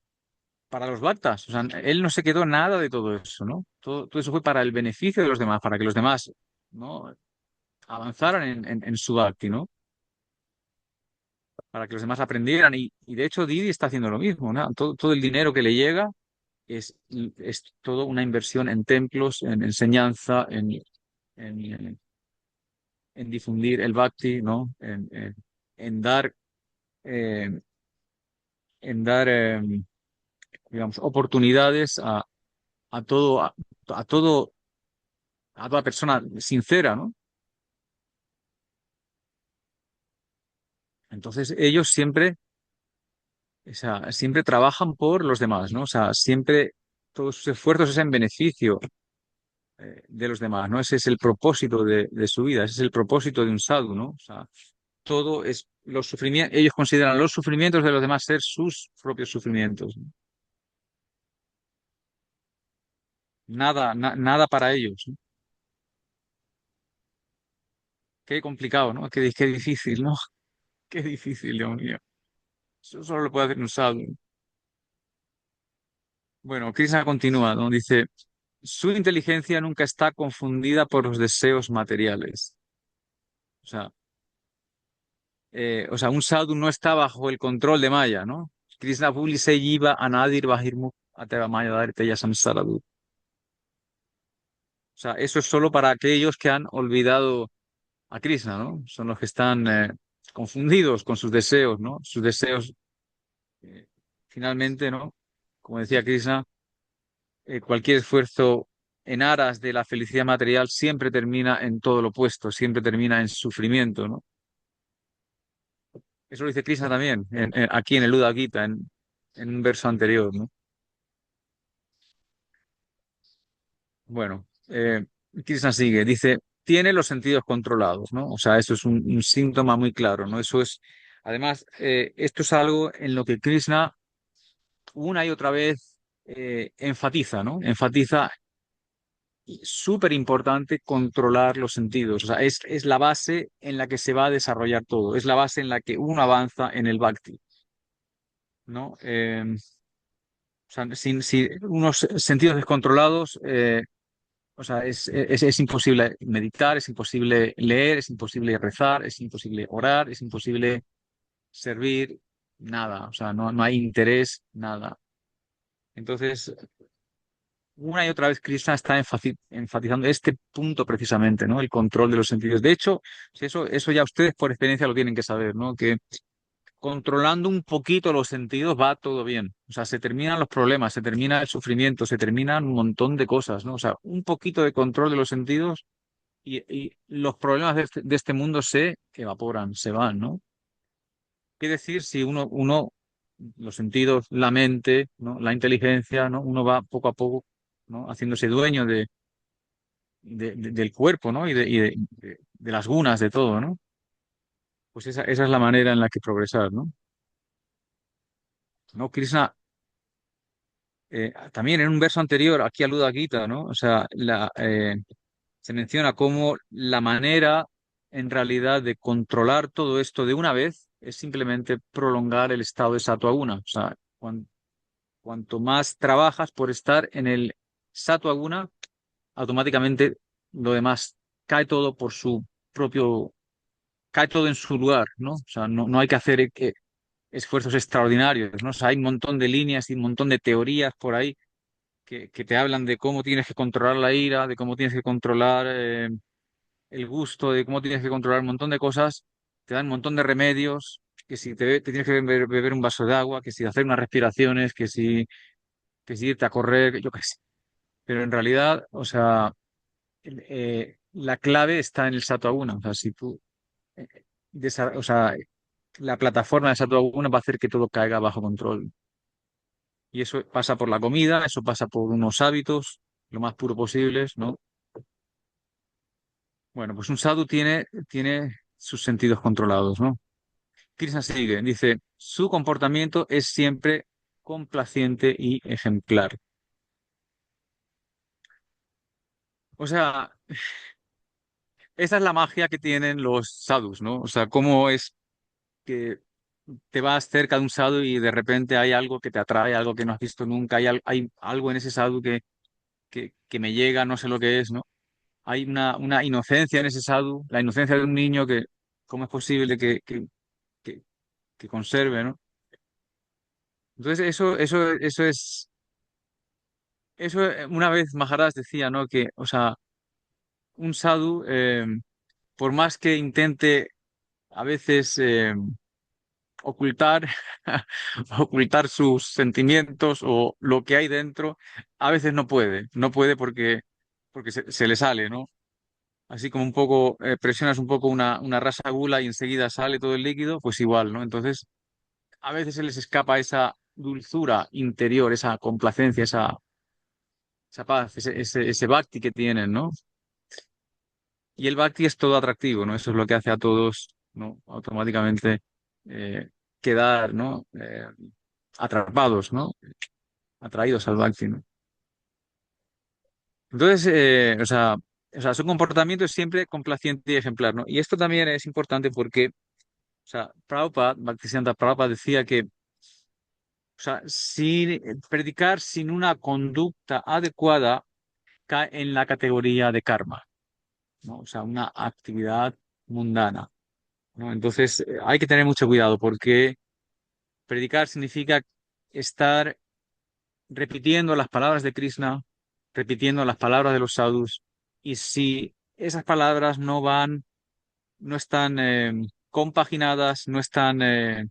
los bhaktas. O sea, él no se quedó nada de todo eso, ¿no? Todo eso fue para el beneficio de los demás, para que los demás, ¿no? Avanzaran en su bhakti, ¿no? Para que los demás aprendieran. Y de hecho, Didi está haciendo lo mismo, ¿no? Todo el dinero que le llega es todo una inversión en templos, en enseñanza, en, en difundir el bhakti, ¿no? En dar, eh, en dar, digamos, oportunidades a todo, a todo, a toda persona sincera, ¿no? Entonces ellos siempre, O sea, siempre trabajan por los demás, ¿no? O sea, siempre todos sus esfuerzos es en beneficio de los demás, ¿no? Ese es el propósito de su vida, ese es el propósito de un sadhu, ¿no? O sea, todo es los sufrimientos, ellos consideran los sufrimientos de los demás ser sus propios sufrimientos, ¿no? Nada para ellos, ¿no? Qué complicado, ¿no? Qué difícil, ¿no? Qué difícil, Dios mío. Eso solo lo puede hacer un sadhu. Bueno, Krishna continúa, ¿no? Dice, su inteligencia nunca está confundida por los deseos materiales. O sea, un sadhu no está bajo el control de Maya, ¿no? Krishna Puli se jiva anadir bahirmukh ateva maya dhariteya samsara. O sea, eso es solo para aquellos que han olvidado a Krishna, ¿no? Son los que están confundidos con sus deseos, ¿no? Sus deseos, eh, finalmente, ¿no? Como decía Krishna, cualquier esfuerzo en aras de la felicidad material siempre termina en todo lo opuesto, siempre termina en sufrimiento, ¿no? Eso lo dice Krishna también, aquí en el Uddhava Gita, en un verso anterior, ¿no? Bueno, Krishna sigue, dice, tiene los sentidos controlados, ¿no? O sea, eso es un síntoma muy claro, ¿no? Eso es, además, esto es algo en lo que Krishna una y otra vez enfatiza, ¿no? Enfatiza, súper importante controlar los sentidos, o sea, es la base en la que se va a desarrollar todo, es la base en la que uno avanza en el bhakti, ¿no? O sea, sin unos sentidos descontrolados, o sea, es imposible meditar, es imposible leer, es imposible rezar, es imposible orar, es imposible servir, nada, o sea, no hay interés, nada. Entonces, una y otra vez Krishna está enfatizando este punto precisamente, ¿no? El control de los sentidos. De hecho, si eso ya ustedes por experiencia lo tienen que saber, ¿no? Que controlando un poquito los sentidos va todo bien. O sea, se terminan los problemas, se termina el sufrimiento, se terminan un montón de cosas, ¿no? O sea, un poquito de control de los sentidos y los problemas de este mundo se evaporan, se van, ¿no? ¿Qué decir si los sentidos, la mente, ¿no? La inteligencia, ¿no? Uno va poco a poco, ¿no? Haciéndose dueño del cuerpo, ¿no? De las gunas, de todo, ¿no? Pues esa es la manera en la que progresar, ¿no? ¿No? Krishna, también en un verso anterior, aquí al Uddhava Gita, ¿no? O sea, se menciona cómo la manera, en realidad, de controlar todo esto de una vez es simplemente prolongar el estado de Sattva Guna. O sea, cuanto más trabajas por estar en el Sattva Guna, automáticamente lo demás cae todo por su propio cae todo en su lugar, ¿no? O sea, no hay que hacer esfuerzos extraordinarios, ¿no? O sea, hay un montón de líneas y un montón de teorías por ahí que te hablan de cómo tienes que controlar la ira, de cómo tienes que controlar el gusto, de cómo tienes que controlar un montón de cosas, te dan un montón de remedios, que si te tienes que beber un vaso de agua, que si hacer unas respiraciones, que si irte a correr, yo qué sé. Pero en realidad, o sea, la clave está en el Sato O sea, si tú eh, o sea, la plataforma de Sato va a hacer que todo caiga bajo control. Y eso pasa por la comida, eso pasa por unos hábitos lo más puro posibles, ¿no? Bueno, pues un sadhu tiene sus sentidos controlados, ¿no? Krishna sigue, dice, su comportamiento es siempre complaciente y ejemplar. O sea, esa es la magia que tienen los sadhus, ¿no? O sea, cómo es que te vas cerca de un sadhu y de repente hay algo que te atrae, algo que no has visto nunca, hay algo en ese sadhu que me llega, no sé lo que es, ¿no? Hay una inocencia en ese sadhu, la inocencia de un niño que, ¿cómo es posible que, que conserve, ¿no? Entonces, una vez Maharaj decía, ¿no? Que, o sea, un sadhu, por más que intente a veces ocultar, ocultar sus sentimientos o lo que hay dentro, a veces no puede porque se le sale, ¿no? Así como un poco, presionas un poco una rasa gula y enseguida sale todo el líquido, pues igual, ¿no? Entonces, a veces se les escapa esa dulzura interior, esa complacencia, esa paz, ese bhakti que tienen, ¿no? Y el bhakti es todo atractivo, ¿no? Eso es lo que hace a todos, ¿no? Automáticamente eh, quedar, ¿no? Atrapados, ¿no? Atraídos al bhakti, ¿no? Entonces, o sea, su comportamiento es siempre complaciente y ejemplar, ¿no? Y esto también es importante porque, o sea, Prabhupada, Bhaktisiddhanta Prabhupada decía que, o sea, predicar sin una conducta adecuada cae en la categoría de karma, ¿no? O sea, una actividad mundana, ¿no? Entonces, hay que tener mucho cuidado porque predicar significa estar repitiendo las palabras de Krishna, repitiendo las palabras de los sadhus, y si esas palabras no están compaginadas, no están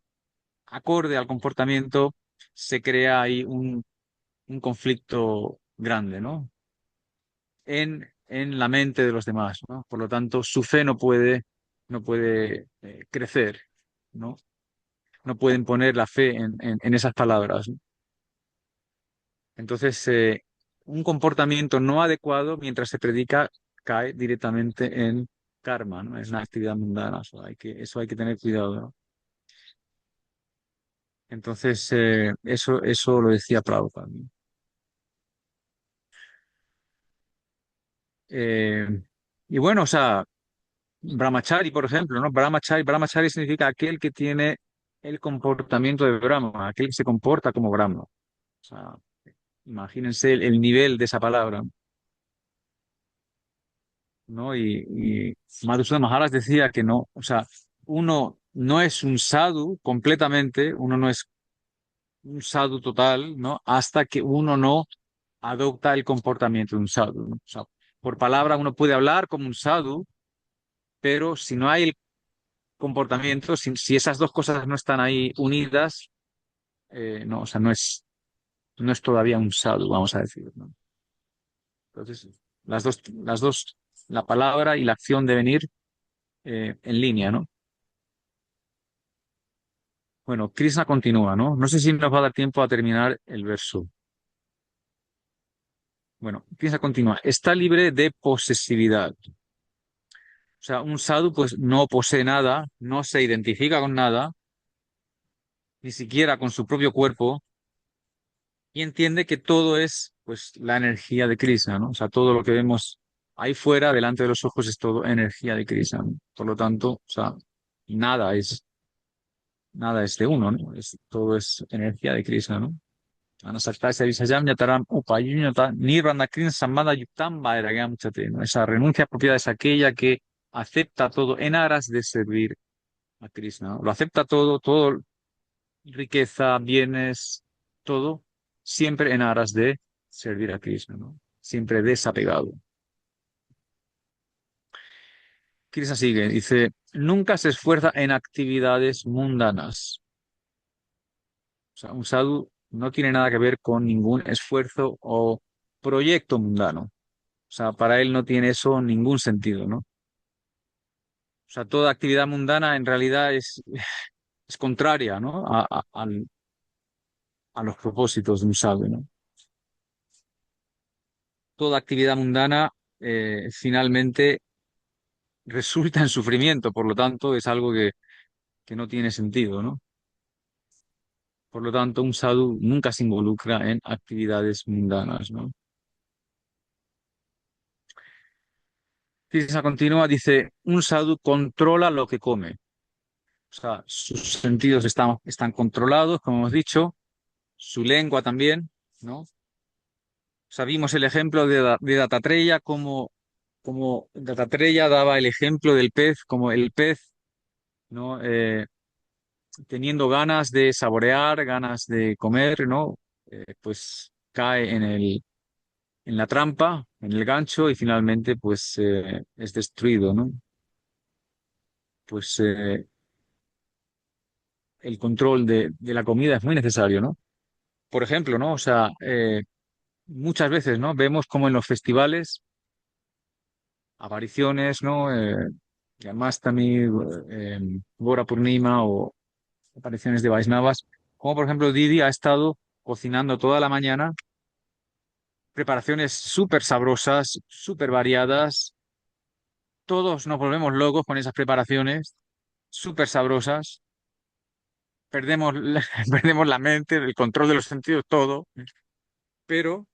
acorde al comportamiento, se crea ahí un conflicto grande, ¿no? En la mente de los demás, ¿no? Por lo tanto, su fe no puede crecer, ¿no? No pueden poner la fe en esas palabras, ¿no? Entonces, un comportamiento no adecuado mientras se predica cae directamente en karma, ¿no? Es una actividad mundana, eso hay que tener cuidado, ¿no? Entonces, eso lo decía Prabhupada, ¿no? Eh, y bueno, o sea, Brahmachari, por ejemplo, ¿no? Brahmachari significa aquel que tiene el comportamiento de Brahma, aquel que se comporta como Brahma. O sea, imagínense el nivel de esa palabra, ¿no? Y Madhusudana Maharaj decía que no, o sea, uno no es un sadhu completamente, uno no es un sadhu total, ¿no? Hasta que uno no adopta el comportamiento de un sadhu, ¿no? O sea, por palabra uno puede hablar como un sadhu, pero si no hay el comportamiento, si esas dos cosas no están ahí unidas, no, o sea, no es todavía un sadhu, vamos a decir, ¿no? Entonces, las dos, la palabra y la acción deben ir en línea, ¿no? Bueno, Krishna continúa, ¿no? No sé si nos va a dar tiempo a terminar el verso. Bueno, Krishna continúa. Está libre de posesividad. O sea, un sadhu pues no posee nada, no se identifica con nada, ni siquiera con su propio cuerpo, y entiende que todo es pues la energía de Krishna, ¿no? O sea, todo lo que vemos ahí fuera, delante de los ojos, es todo energía de Krishna, ¿no? Por lo tanto, o sea, nada es, nada es de uno, ¿no? Todo es energía de Krishna, ¿no? Anasaktasya Visayam Yataram Upayunyata Nirvanakrin Samada Yuktam Vairagam Chate, ¿no? Esa renuncia apropiada es aquella que acepta todo en aras de servir a Krishna, ¿no? Lo acepta todo, riqueza, bienes, todo, siempre en aras de servir a Krishna, ¿no? Siempre desapegado. Krishna sigue, dice, nunca se esfuerza en actividades mundanas. O sea, un sadhu no tiene nada que ver con ningún esfuerzo o proyecto mundano. O sea, para él no tiene eso ningún sentido, ¿no? O sea, toda actividad mundana en realidad es contraria, ¿no? A los propósitos de un sadhu, ¿no? Toda actividad mundana finalmente resulta en sufrimiento, por lo tanto es algo que no tiene sentido, ¿no? Por lo tanto, un sadhu nunca se involucra en actividades mundanas, ¿no? Krishna continúa, dice, un sadhu controla lo que come. O sea, sus sentidos están controlados, como hemos dicho, su lengua también, ¿no? O sea, vimos el ejemplo de Dattatreya, como Dattatreya daba el ejemplo del pez, como el pez, ¿no? Teniendo ganas de saborear, ganas de comer, ¿no? Pues cae en la trampa, en el gancho y finalmente pues es destruido, ¿no? Pues el control de la comida es muy necesario, ¿no? Por ejemplo, ¿no? O sea, muchas veces, ¿no? Vemos como en los festivales apariciones, ¿no? Janmastami, Gora Purnima o apariciones de Vaisnavas, como por ejemplo Didi ha estado cocinando toda la mañana preparaciones súper sabrosas, súper variadas. Todos nos volvemos locos con esas preparaciones súper sabrosas. Perdemos perdemos la mente, el control de los sentidos, todo, pero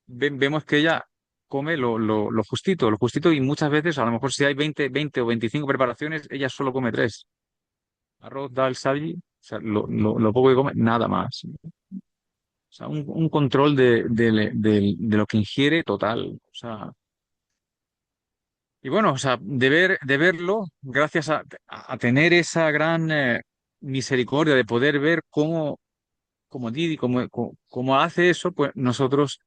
vemos que ella come lo justito y muchas veces, a lo mejor si hay 20 o 25 preparaciones, ella solo come tres. Arroz, dal, sabji, o sea, lo poco que come, nada más. O sea, un control de lo que ingiere total. O sea, y bueno, o sea, de verlo, gracias a tener esa gran misericordia de poder ver cómo Didi, cómo hace eso, pues nosotros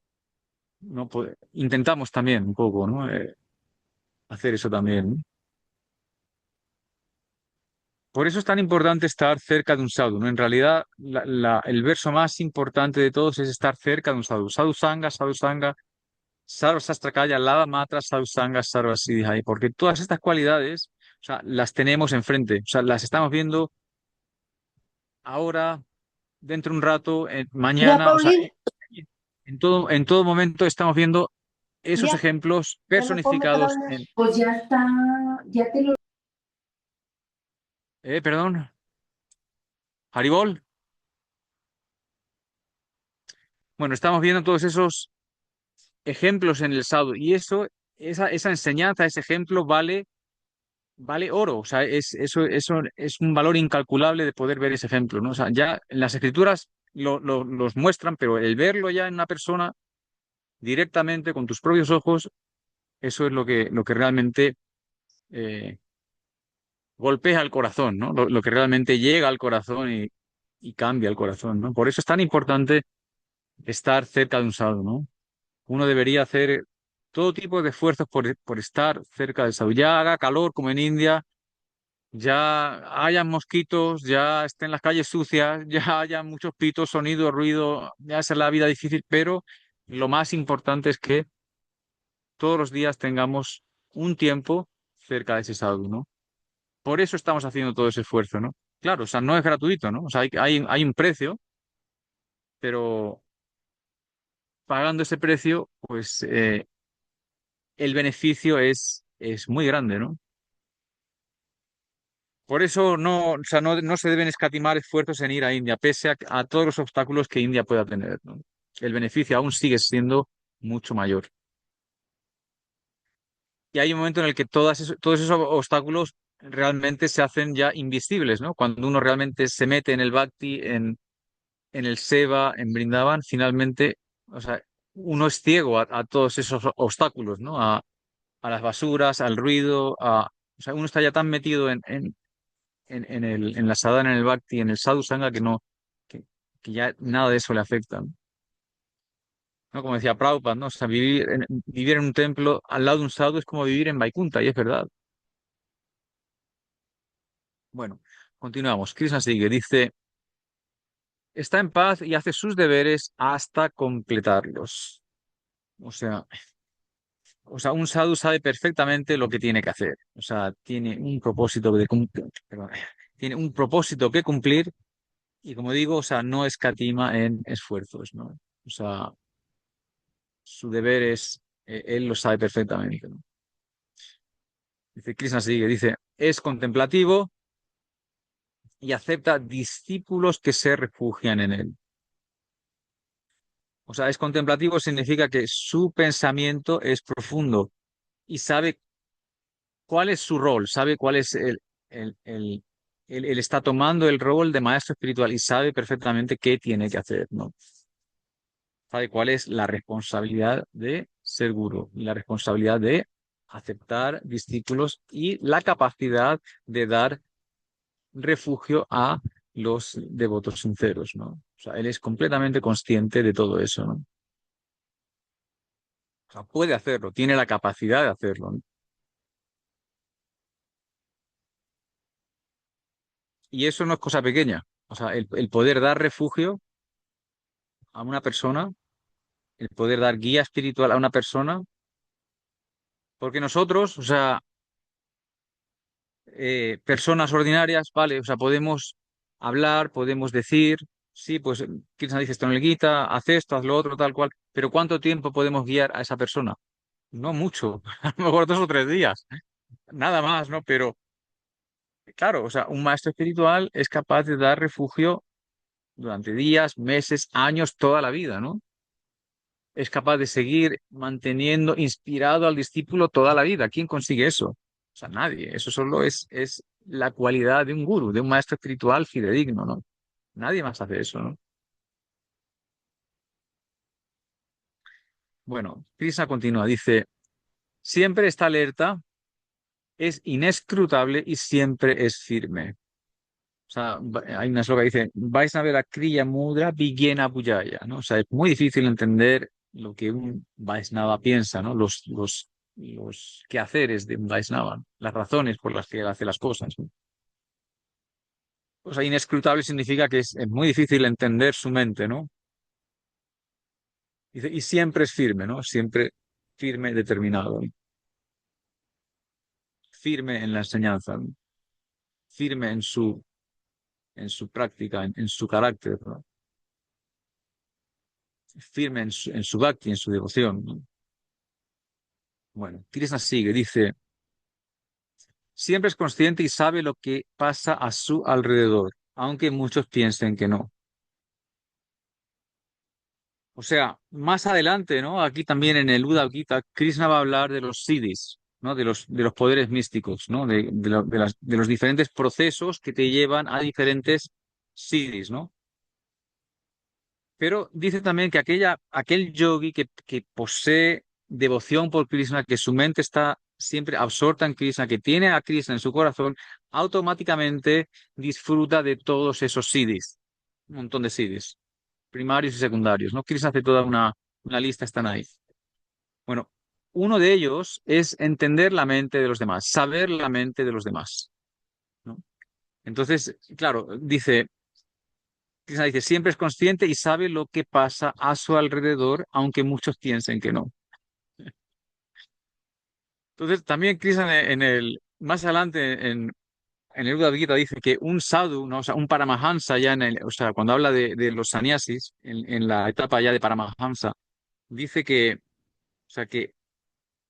no intentamos también un poco, ¿no? Hacer eso también, ¿no? Por eso es tan importante estar cerca de un sadhu, ¿no? En realidad, el verso más importante de todos es estar cerca de un sadhu. Sadhu Sangha, Sarva Sastrakaya, Lada Matra, Sadhu Sangha, Sarva Siddhai. Porque todas estas cualidades, o sea, las tenemos enfrente. O sea, las estamos viendo ahora, dentro de un rato, Ya, mañana, o sea, Paulín, en todo momento estamos viendo esos ya, ejemplos ya no come personificados cadáveres. en... Pues ya está, ya te lo... Perdón, Haribol. Bueno, estamos viendo todos esos ejemplos en el sadhu y esa enseñanza, ese ejemplo vale oro. O sea, eso es un valor incalculable de poder ver ese ejemplo, ¿no? O sea, ya en las escrituras los muestran, pero el verlo ya en una persona directamente con tus propios ojos, eso es lo que realmente eh, golpea el corazón, ¿no? Lo que realmente llega al corazón y cambia el corazón, ¿no? Por eso es tan importante estar cerca de un sadhu, ¿no? Uno debería hacer todo tipo de esfuerzos por estar cerca del sadhu. Ya haga calor como en India, ya haya mosquitos, ya estén las calles sucias, ya haya muchos pitos, sonido, ruido, ya sea la vida difícil, pero lo más importante es que todos los días tengamos un tiempo cerca de ese sadhu, ¿no? Por eso estamos haciendo todo ese esfuerzo, ¿no? Claro, o sea, no es gratuito, ¿no? O sea, hay un precio, pero pagando ese precio, pues el beneficio es muy grande, ¿no? Por eso no, o sea, no se deben escatimar esfuerzos en ir a India, pese a todos los obstáculos que India pueda tener, ¿no? El beneficio aún sigue siendo mucho mayor. Y hay un momento en el que todos esos obstáculos realmente se hacen ya invisibles, ¿no? Cuando uno realmente se mete en el Bhakti, en el Seva, en Brindavan, finalmente, o sea, uno es ciego a todos esos obstáculos, ¿no? A las basuras, al ruido, o sea, uno está ya tan metido en la sadhana, en el bhakti, en el sadhu sangha, que, que ya nada de eso le afecta, ¿no? ¿No? Como decía Prabhupada, ¿no? O sea, vivir en un templo al lado de un sadhu es como vivir en Vaikunta, y es verdad. Bueno, continuamos. Krishna sigue, dice, está en paz y hace sus deberes hasta completarlos. O sea, un sadhu sabe perfectamente lo que tiene que hacer. O sea, tiene un propósito perdón, tiene un propósito que cumplir y como digo, o sea, no escatima en esfuerzos, ¿no? O sea, su deber es, él lo sabe perfectamente, ¿no? Dice, Krishna sigue, dice, es contemplativo y acepta discípulos que se refugian en él. O sea, es contemplativo significa que su pensamiento es profundo y sabe cuál es su rol, sabe cuál es el, el- él está tomando el rol de maestro espiritual y sabe perfectamente qué tiene que hacer, ¿no? Sabe cuál es la responsabilidad de ser gurú, la responsabilidad de aceptar discípulos y la capacidad de dar refugio a los devotos sinceros, ¿no? O sea, él es completamente consciente de todo eso, ¿no? O sea, puede hacerlo, tiene la capacidad de hacerlo, ¿no? Y eso no es cosa pequeña. O sea, el poder dar refugio a una persona, el poder dar guía espiritual a una persona, porque nosotros, o sea, personas ordinarias, vale, o sea, podemos. hablar, podemos decir, sí, pues Krishna dice esto en el Gita, haz esto, haz lo otro, tal cual, pero ¿cuánto tiempo podemos guiar a esa persona? No mucho, a lo mejor 2 o 3 días, nada más, ¿no? Pero claro, o sea, un maestro espiritual es capaz de dar refugio durante días, meses, años, toda la vida, ¿no? Es capaz de seguir manteniendo inspirado al discípulo toda la vida. ¿Quién consigue eso? O sea, nadie. Eso solo es la cualidad de un gurú, de un maestro espiritual fidedigno, ¿no? Nadie más hace eso, ¿no? Bueno, Krishna continúa, dice, siempre está alerta, es inescrutable y siempre es firme. O sea, hay una sloka que dice, vais a ver a Kriya Mudra Vijnana Bhujaya, ¿no? O sea, es muy difícil entender lo que un Vaisnava piensa, ¿no? Los quehaceres de un Vaisnava, ¿no? Las razones por las que él hace las cosas, ¿no? O sea, inescrutable significa que es muy difícil entender su mente, ¿no? Dice, y siempre es firme, ¿no? Siempre firme, determinado, ¿no? Firme en la enseñanza, ¿no? Firme en su práctica, en su carácter, ¿no? Firme en su bhakti, en su devoción, ¿no? Bueno, Krishna sigue, dice, siempre es consciente y sabe lo que pasa a su alrededor, aunque muchos piensen que no. O sea, más adelante, ¿no? Aquí también en el Uddhava Gita, Krishna va a hablar de los siddhis, ¿no? De los poderes místicos, ¿no? De los diferentes procesos que te llevan a diferentes siddhis, ¿no? Pero dice también que aquel yogi que posee devoción por Krishna, que su mente está siempre absorta en Krishna, que tiene a Krishna en su corazón, automáticamente disfruta de todos esos siddhis, un montón de siddhis, primarios y secundarios, ¿no? Krishna hace toda una lista, están ahí. Bueno, uno de ellos es entender la mente de los demás, saber la mente de los demás, ¿no? Entonces, claro, Krishna dice, siempre es consciente y sabe lo que pasa a su alrededor, aunque muchos piensen que no. Entonces, también Krishna más adelante en el Bhagavad Gita dice que un sadhu, ¿no? O sea, un paramahansa ya o sea, cuando habla de los sannyasis, en la etapa ya de paramahansa, dice o sea, que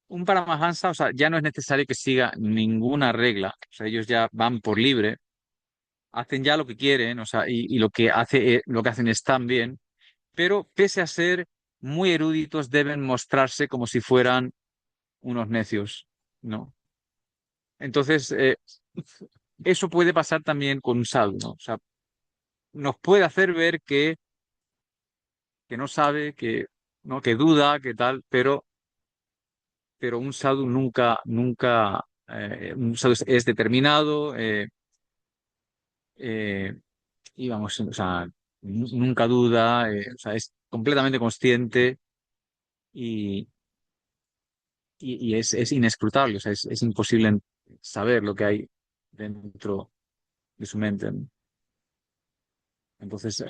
un paramahansa, o sea, ya no es necesario que siga ninguna regla, o sea, ellos ya van por libre, hacen ya lo que quieren, o sea, y lo que hacen están bien, pero pese a ser muy eruditos, deben mostrarse como si fueran unos necios, ¿no? Entonces, eso puede pasar también con un sadhu, ¿no? O sea, nos puede hacer ver que no sabe, ¿no? Que duda, que tal, pero un sadhu nunca, un sadhu es determinado, eh, y vamos, o sea, nunca duda, o sea, es completamente consciente y, y es inescrutable, o sea, es imposible saber lo que hay dentro de su mente, ¿no? Entonces,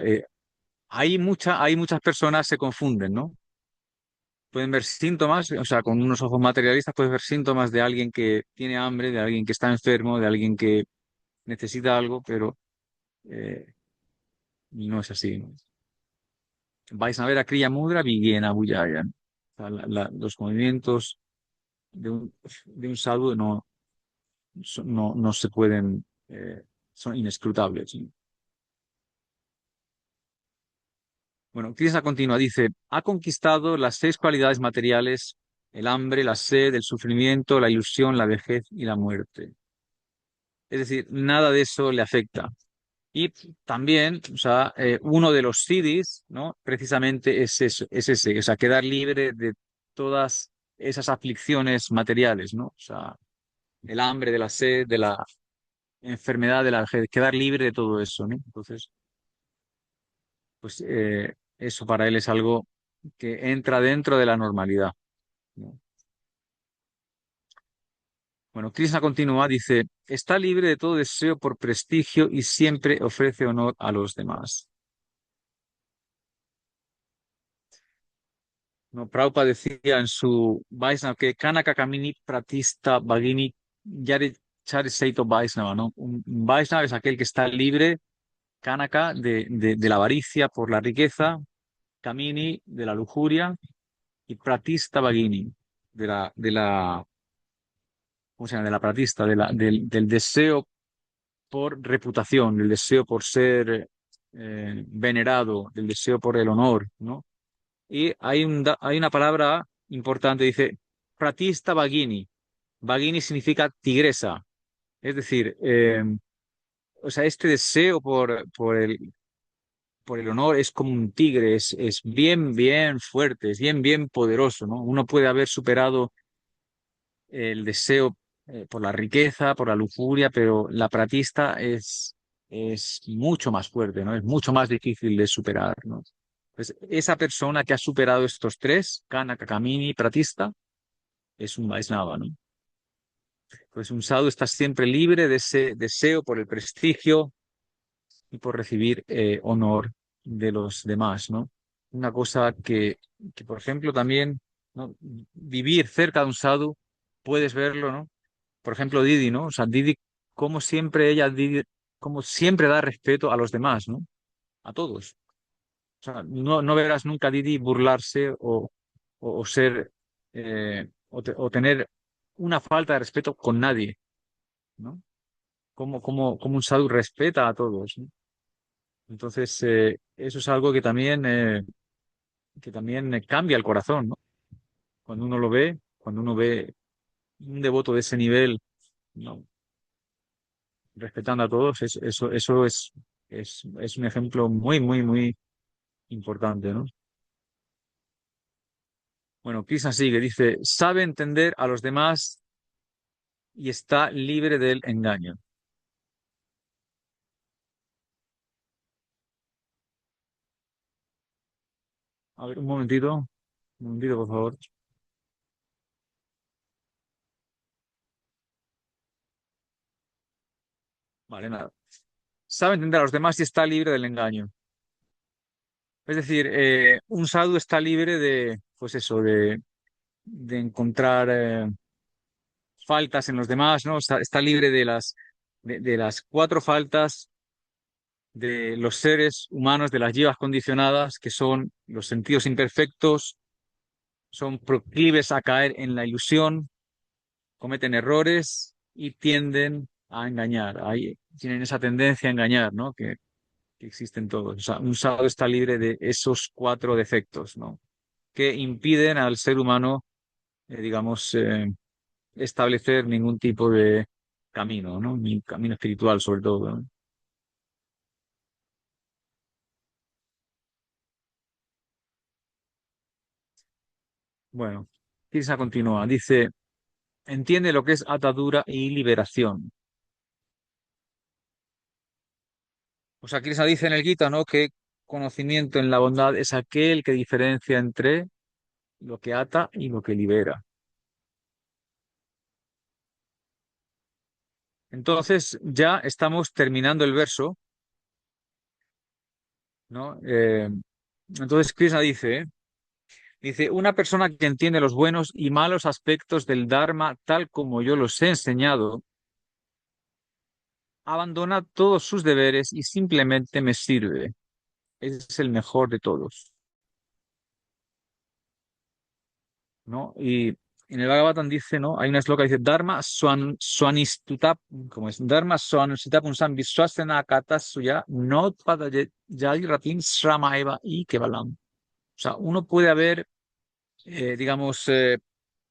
hay muchas personas se confunden, ¿no? Pueden ver síntomas, o sea, con unos ojos materialistas puedes ver síntomas de alguien que tiene hambre, de alguien que está enfermo, de alguien que necesita algo, pero eh, no es así, ¿no? Vais a ver a Kriya Mudra Vijnana Bhujaya, ¿no? O sea, los movimientos de un sadhu no se pueden, son inescrutables, ¿no? Bueno, Krishna continúa, dice, ha conquistado las 6 cualidades materiales, el hambre, la sed, el sufrimiento, la ilusión, la vejez y la muerte. Es decir, nada de eso le afecta. Y también, o sea, uno de los siddhis, ¿no? Precisamente es eso, es ese, o sea, quedar libre de todas esas aflicciones materiales, ¿no? O sea, el hambre, de la sed, de la enfermedad, de la vejez, quedar libre de todo eso, ¿no? Entonces, pues eso para él es algo que entra dentro de la normalidad, ¿no? Bueno, Krishna continúa, dice, está libre de todo deseo por prestigio y siempre ofrece honor a los demás. No, Prabhupada decía en su Vaisnava que Kanaka Kamini Pratista Bhagini Yare Chare Seito Vaisnava, ¿no? Un Vaisnava es aquel que está libre Kanaka de la avaricia por la riqueza, Kamini de la lujuria y Pratista Bhagini de la, ¿cómo se llama? De la pratista, del deseo por reputación, del deseo por ser venerado, del deseo por el honor, ¿no? Y hay una palabra importante, dice Pratista Bhagini. Bhagini significa tigresa, es decir, o sea, este deseo por el honor es como un tigre, es bien, bien fuerte, es bien, bien poderoso, ¿no? Uno puede haber superado el deseo por la riqueza, por la lujuria, pero la pratista es mucho más fuerte, ¿no? Es mucho más difícil de superar, ¿no? Pues esa persona que ha superado estos tres, Kana, Kakamini, Pratista, es un Vaisnava, ¿no? Pues un sadhu está siempre libre de ese deseo por el prestigio y por recibir honor de los demás, ¿no? Una cosa que, por ejemplo, también, ¿no? Vivir cerca de un sadhu, puedes verlo, ¿no? Por ejemplo, Didi, ¿no? O sea, Didi, Didi, como siempre da respeto a los demás, ¿no? A todos. O sea, no verás nunca a Didi burlarse o ser, o tener una falta de respeto con nadie, ¿no? Como un sadhu respeta a todos, ¿no? Entonces, eso es algo que también cambia el corazón, ¿no? Cuando uno ve un devoto de ese nivel, ¿no? Respetando a todos, eso es un ejemplo muy, muy, muy importante, ¿no? Bueno, Krishna sigue, dice, sabe entender a los demás y está libre del engaño. A ver, un momentito, por favor. Vale, nada. Sabe entender a los demás y está libre del engaño. Es decir, un sadhu está libre de, pues eso, de encontrar faltas en los demás, ¿no? Está libre de las cuatro faltas de los seres humanos, de las jivas condicionadas, que son los sentidos imperfectos, son proclives a caer en la ilusión, cometen errores y tienden a engañar. Ahí tienen esa tendencia a engañar, ¿no? Que existen todos. O sea, un sadhu está libre de esos cuatro defectos, ¿no? Que impiden al ser humano, digamos, establecer ningún tipo de camino, ¿no? Ni camino espiritual, sobre todo, ¿no? Bueno, Krishna continúa. Dice, entiende lo que es atadura y liberación. O sea, Krishna dice en el Gita, ¿no? Que conocimiento en la bondad es aquel que diferencia entre lo que ata y lo que libera. Entonces, ya estamos terminando el verso, ¿no? Entonces, Krishna dice, una persona que entiende los buenos y malos aspectos del Dharma tal como yo los he enseñado, abandona todos sus deberes y simplemente me sirve. Ese es el mejor de todos, ¿no? Y en el Bhagavatam dice, ¿no? Hay una sloka que dice, Dharma swanistuta, ¿cómo es? Dharma swanustuta punsam viswasena kata suya not pada yadi ratin sramaeva y kevalam. O sea, uno puede haber, digamos,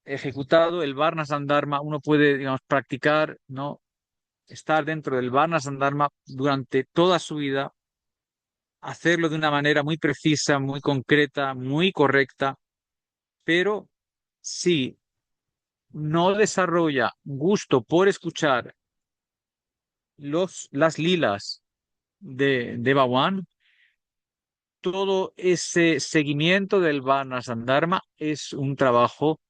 ejecutado el Varnasan Dharma, uno puede, digamos, practicar, ¿no? Estar dentro del Varnasan Dharma durante toda su vida, hacerlo de una manera muy precisa, muy concreta, muy correcta, pero si no desarrolla gusto por escuchar las lilas de Bhagwan, todo ese seguimiento del Varnasan Dharma es un trabajo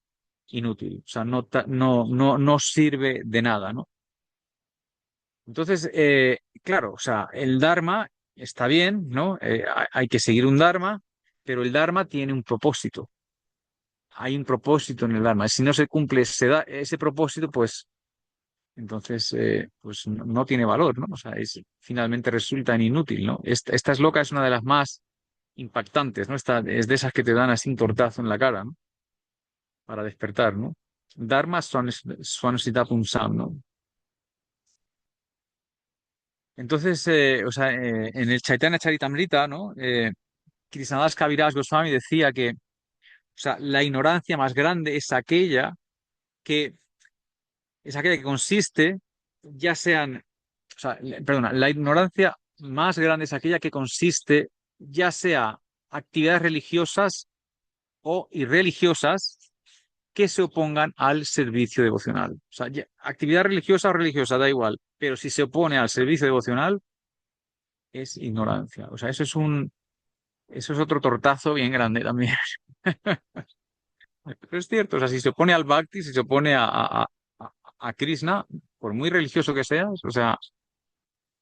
inútil, o sea, no sirve de nada, ¿no? Entonces, claro, o sea, el Dharma está bien, ¿no? Hay que seguir un Dharma, pero el Dharma tiene un propósito. Hay un propósito en el Dharma. Si no se cumple ese propósito, pues Entonces, pues no tiene valor, ¿no? O sea, finalmente resulta en inútil, ¿no? Esta sloka es una de las más impactantes, ¿no? Esta es de esas que te dan así un tortazo en la cara, ¿no? Para despertar, ¿no? Dharma Swanasita Pumsam, ¿no? Entonces, o sea, en el Chaitanya Charitamrita, ¿no? Krishnadas Kaviraj Goswami decía que, o sea, la ignorancia más grande que, es aquella que consiste, ya sean, o sea, perdona, la ignorancia más grande es aquella que consiste, ya sea actividades religiosas o irreligiosas que se opongan al servicio devocional. O sea, actividad religiosa o religiosa, da igual, pero si se opone al servicio devocional, es ignorancia. O sea, eso es otro tortazo bien grande también. Pero es cierto, o sea, si se opone al Bhakti, si se opone a Krishna, por muy religioso que seas, o sea,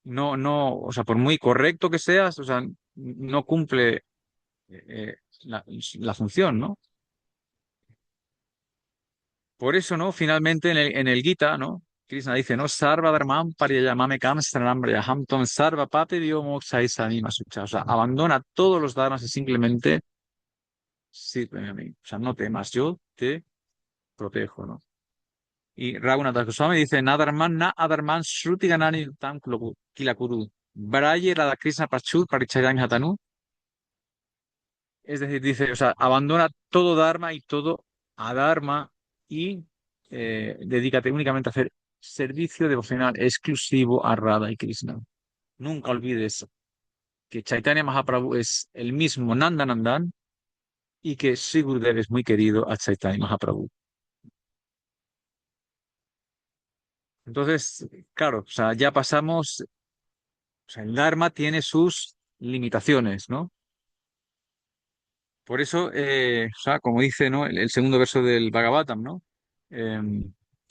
o sea, por muy correcto que seas, o sea, no cumple la función, ¿no? Por eso, ¿no? Finalmente en el Gita, ¿no? Krishna dice, ¿no? Sarva dharmam pariyamame kamsaranam brayaham tom sarva pape dio moksha masucha. O sea, abandona todos los dharmas y simplemente sírveme a mí. O sea, no temas, yo te protejo, ¿no? Y Raghunath Goswami dice, Nadarman na adarman shruti ganani tam kilakuru. Braye radha Krishna pachur parichayami hatanu. Es decir, dice, o sea, abandona todo dharma y todo adharma y dedícate únicamente a hacer servicio devocional exclusivo a Radha y Krishna. Nunca olvides que Chaitanya Mahaprabhu es el mismo Nandanandan y que Sri Gurudev es muy querido a Chaitanya Mahaprabhu. Entonces, claro, o sea, ya pasamos, o sea, el Dharma tiene sus limitaciones, ¿no? Por eso, o sea, como dice, ¿no? el segundo verso del Bhagavatam, ¿no?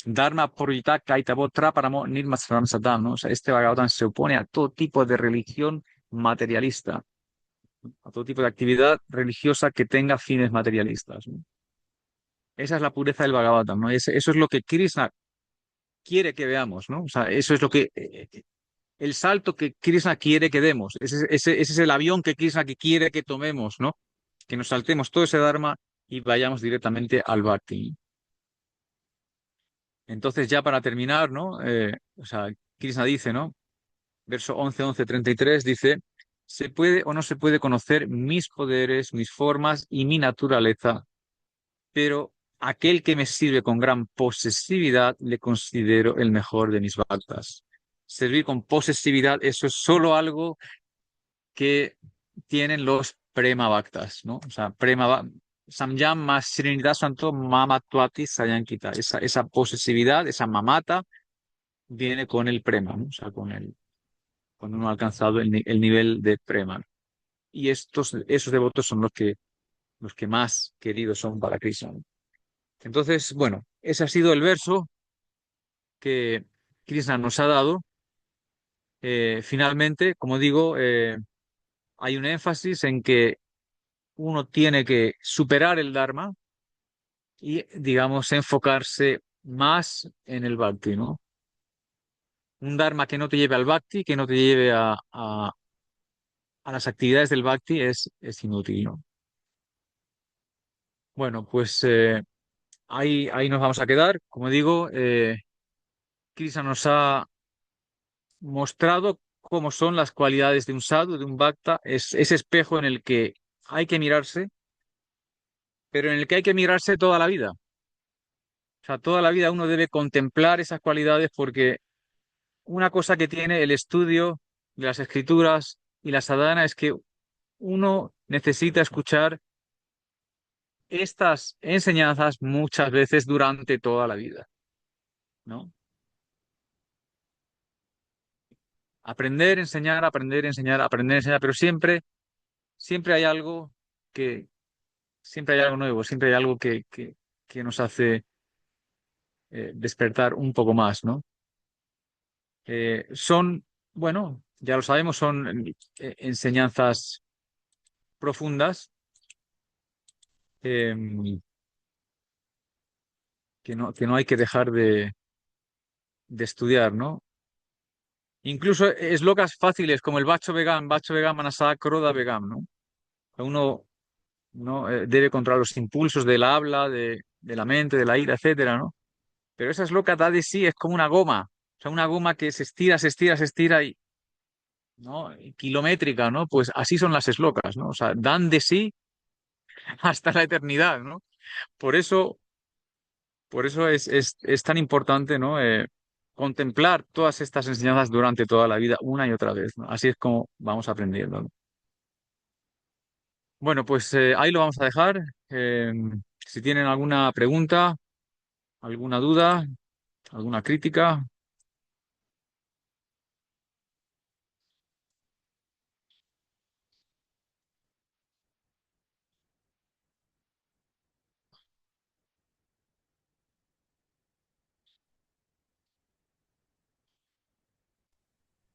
Dharma Purita Kaitavotra Paramo Nirmasvaram Satam, ¿no? O sea, este Bhagavatam se opone a todo tipo de religión materialista, a todo tipo de actividad religiosa que tenga fines materialistas, ¿no? Esa es la pureza del Bhagavatam, ¿no? Eso es lo que Krishna quiere que veamos, ¿no? O sea, eso es lo que el salto que Krishna quiere que demos. Ese es el avión que Krishna que quiere que tomemos, ¿no? Que nos saltemos todo ese Dharma y vayamos directamente al Bhakti. Entonces, ya para terminar, ¿no? O sea, Krishna dice, ¿no? Verso 11, 11, 33 dice, ¿se puede o no se puede conocer mis poderes, mis formas y mi naturaleza? Pero aquel que me sirve con gran posesividad le considero el mejor de mis bhaktas. Servir con posesividad, eso es solo algo que tienen los prema bhaktas, ¿no? O sea, samyam más serenidad santo mamattuati sayankita. Esa posesividad, esa mamata, viene con el prema, ¿no? O sea, cuando uno ha alcanzado el nivel de prema. Y esos devotos son los que más queridos son para Krishna, ¿no? Entonces, bueno, ese ha sido el verso que Krishna nos ha dado. Finalmente, como digo, hay un énfasis en que uno tiene que superar el Dharma y, digamos, enfocarse más en el Bhakti, ¿no? Un Dharma que no te lleve al Bhakti, que no te lleve a las actividades del Bhakti es inútil, ¿no? Bueno, pues ahí nos vamos a quedar. Como digo, Krishna nos ha mostrado cómo son las cualidades de un sadhu, de un bhakta, es ese espejo en el que hay que mirarse, pero en el que hay que mirarse toda la vida. O sea, toda la vida uno debe contemplar esas cualidades porque una cosa que tiene el estudio de las escrituras y la sadhana es que uno necesita escuchar estas enseñanzas muchas veces durante toda la vida, ¿no? Aprender, enseñar, aprender, enseñar, pero siempre hay algo que, siempre hay algo nuevo, siempre hay algo que nos hace despertar un poco más, ¿no? Bueno, ya lo sabemos, son enseñanzas profundas eh, que no hay que dejar de estudiar, ¿no? Incluso eslocas fáciles como el bacio vegan, manasá, croda vegan, ¿no? Uno no debe controlar los impulsos del habla, de la mente, de la ira, etcétera, ¿no? Pero esa esloca da de sí, es como una goma, o sea, una goma que se estira, se estira, se estira y, ¿no? Y kilométrica, ¿no? Pues así son las eslocas, ¿no? O sea, dan de sí hasta la eternidad, ¿no? Por eso, por eso es tan importante, ¿no? Contemplar todas estas enseñanzas durante toda la vida, una y otra vez, ¿no? Así es como vamos aprendiendo, ¿no? Bueno, pues ahí lo vamos a dejar. Si tienen alguna pregunta, alguna duda, alguna crítica,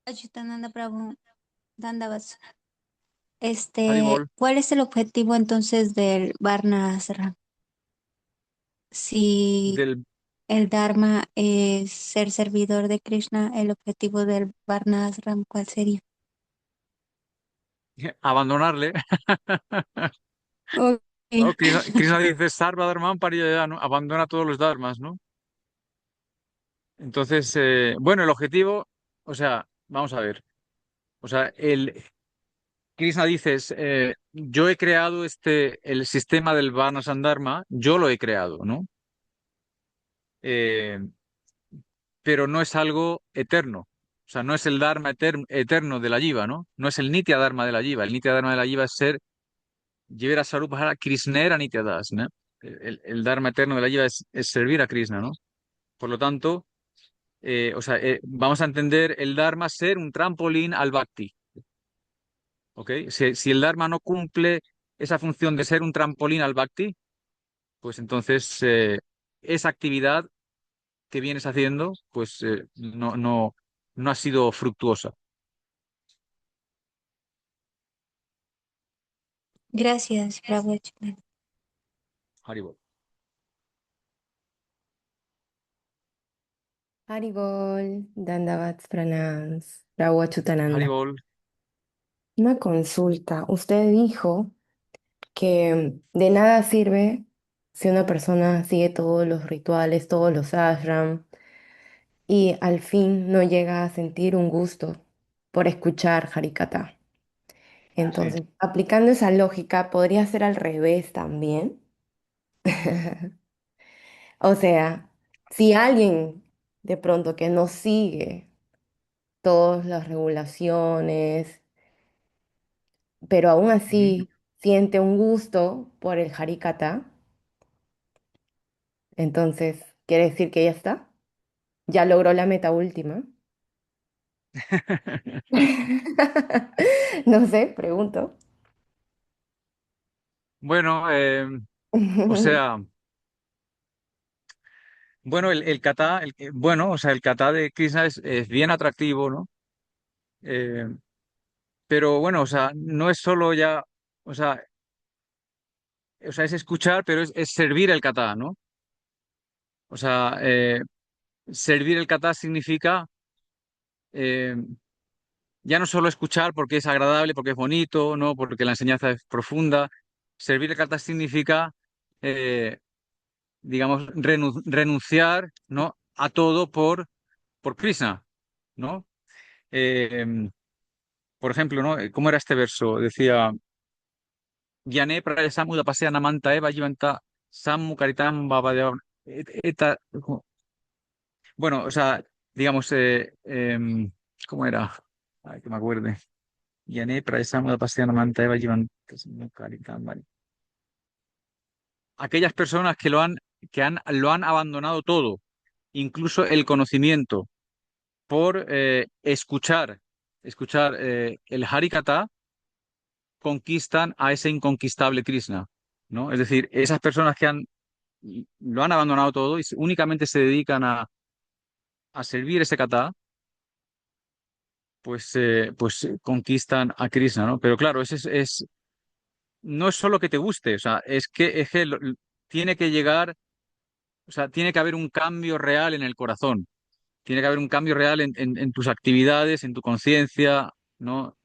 Achutananda Prabhu Dandavats. Haribol, ¿Cuál es el objetivo entonces del Varnasra? Si del el Dharma es ser servidor de Krishna, el objetivo del Varnasram, ¿cuál sería? abandonarle. Ok. ¿No? Krishna dice, Sarva Dharman Pariyaya, ¿no? Abandona todos los dharmas, ¿no? Entonces, bueno, el objetivo, o sea, vamos a ver. O sea, Krishna dice, yo he creado el sistema del Varnasandharma, yo lo he creado, ¿no? Eh, pero no es algo eterno. O sea, no es el Dharma eterno de la Jiva, ¿no? No es el Nitya Dharma de la Jiva. El Nitya Dharma de la Jiva es ser Jivera Sarupahara Krishnera Nityadas, ¿no? El Dharma eterno de la Jiva es servir a Krishna, ¿no? Por lo tanto, o sea, vamos a entender el Dharma ser un trampolín al Bhakti, ¿ok? Si el Dharma no cumple esa función de ser un trampolín al Bhakti, pues entonces esa actividad que vienes haciendo, pues no ha sido fructuosa. Gracias, Prabhu Achutananda. Haribol. Haribol, Dandavats Pranams, Prabhu Achutananda. Haribol. Una consulta. Usted dijo que de nada sirve si una persona sigue todos los rituales, todos los ashram y al fin no llega a sentir un gusto por escuchar Harikata. Sí. Entonces, aplicando esa lógica, podría ser al revés también. O sea, si alguien de pronto que no sigue todas las regulaciones, pero aún Ujú. así siente un gusto por el Harikata, entonces quiere decir que ya está, ya logró la meta última. No sé, pregunto. Bueno, o sea, bueno, el kata, bueno, o sea, el kata de Krishna es bien atractivo, ¿no? Eh, pero bueno, o sea, no es solo ya, o sea, es escuchar, pero es servir el kata, ¿no? O sea, servir el kata significa eh, ya no solo escuchar porque es agradable, porque es bonito, ¿no? Porque la enseñanza es profunda. Servir el kata significa, eh, digamos, renunciar, ¿no? A todo por Krishna, ¿no? Eh, por ejemplo, ¿no? ¿Cómo era este verso? Decía, Yane praya samuda pasea namanta eva yivanta samu karitam babadeva. Bueno, o sea, digamos, ¿cómo era? Ay, que me acuerde. Yane praya samuda pasea namanta eva yivanta samu karitam aquellas personas lo han abandonado todo, incluso el conocimiento, por escuchar el Harikata, conquistan a ese inconquistable Krishna, ¿no? Es decir, esas personas lo han abandonado todo y únicamente se dedican a servir ese kata, pues conquistan a Krishna, ¿no? Pero claro, no es solo que te guste, o sea, es que tiene que llegar, o sea, tiene que haber un cambio real en el corazón. Tiene que haber un cambio real en tus actividades, en tu conciencia, ¿no?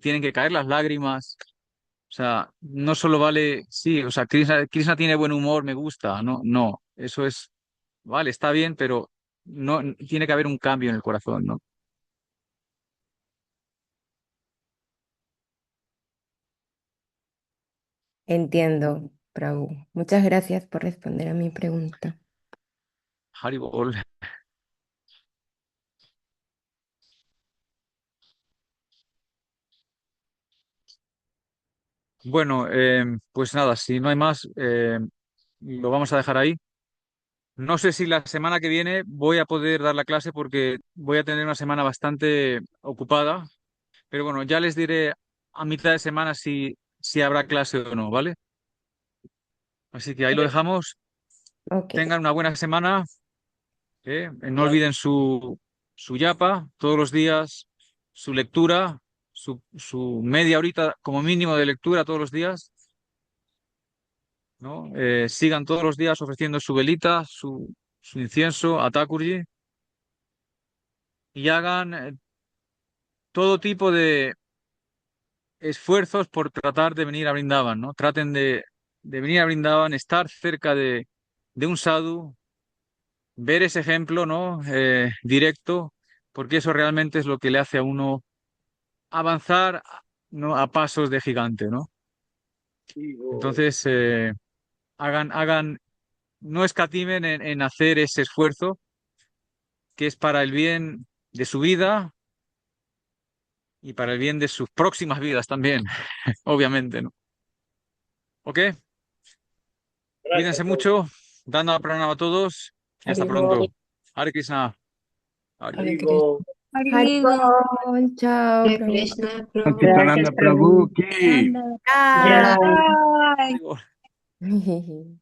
Tienen que caer las lágrimas. O sea, no solo vale, sí, o sea, Krishna tiene buen humor, me gusta, no, no, eso es, vale, está bien, pero no, tiene que haber un cambio en el corazón, ¿no? Entiendo, Prabhu. Muchas gracias por responder a mi pregunta. Haribol. Bueno, pues nada, si no hay más, lo vamos a dejar ahí. No sé si la semana que viene voy a poder dar la clase porque voy a tener una semana bastante ocupada, pero bueno, ya les diré a mitad de semana si habrá clase o no, ¿vale? Así que ahí lo dejamos. Ok, Tengan una buena semana. No olviden su yapa todos los días, su lectura, su media horita como mínimo de lectura todos los días, ¿no? Sigan todos los días ofreciendo su velita, su incienso a Thakurji y hagan todo tipo de esfuerzos por tratar de venir a Brindavan, ¿no? Traten de venir a Brindavan, estar cerca de un sadhu, ver ese ejemplo, ¿no? Directo, porque eso realmente es lo que le hace a uno avanzar, ¿no? A pasos de gigante, ¿no? Entonces, hagan, no escatimen en hacer ese esfuerzo que es para el bien de su vida y para el bien de sus próximas vidas también, obviamente, ¿no? ¿Ok? Cuídense mucho, dando pranam a todos y hasta Haribol, pronto. Hare Krishna. Hare Hare Krishna. Haribo. Haribol, chao, Hare Prabhu. Krishna, Prabhu. Satchitananda Gracias, Prabhu Prabhu. ki. Chao. Ya. Bye. Krishna.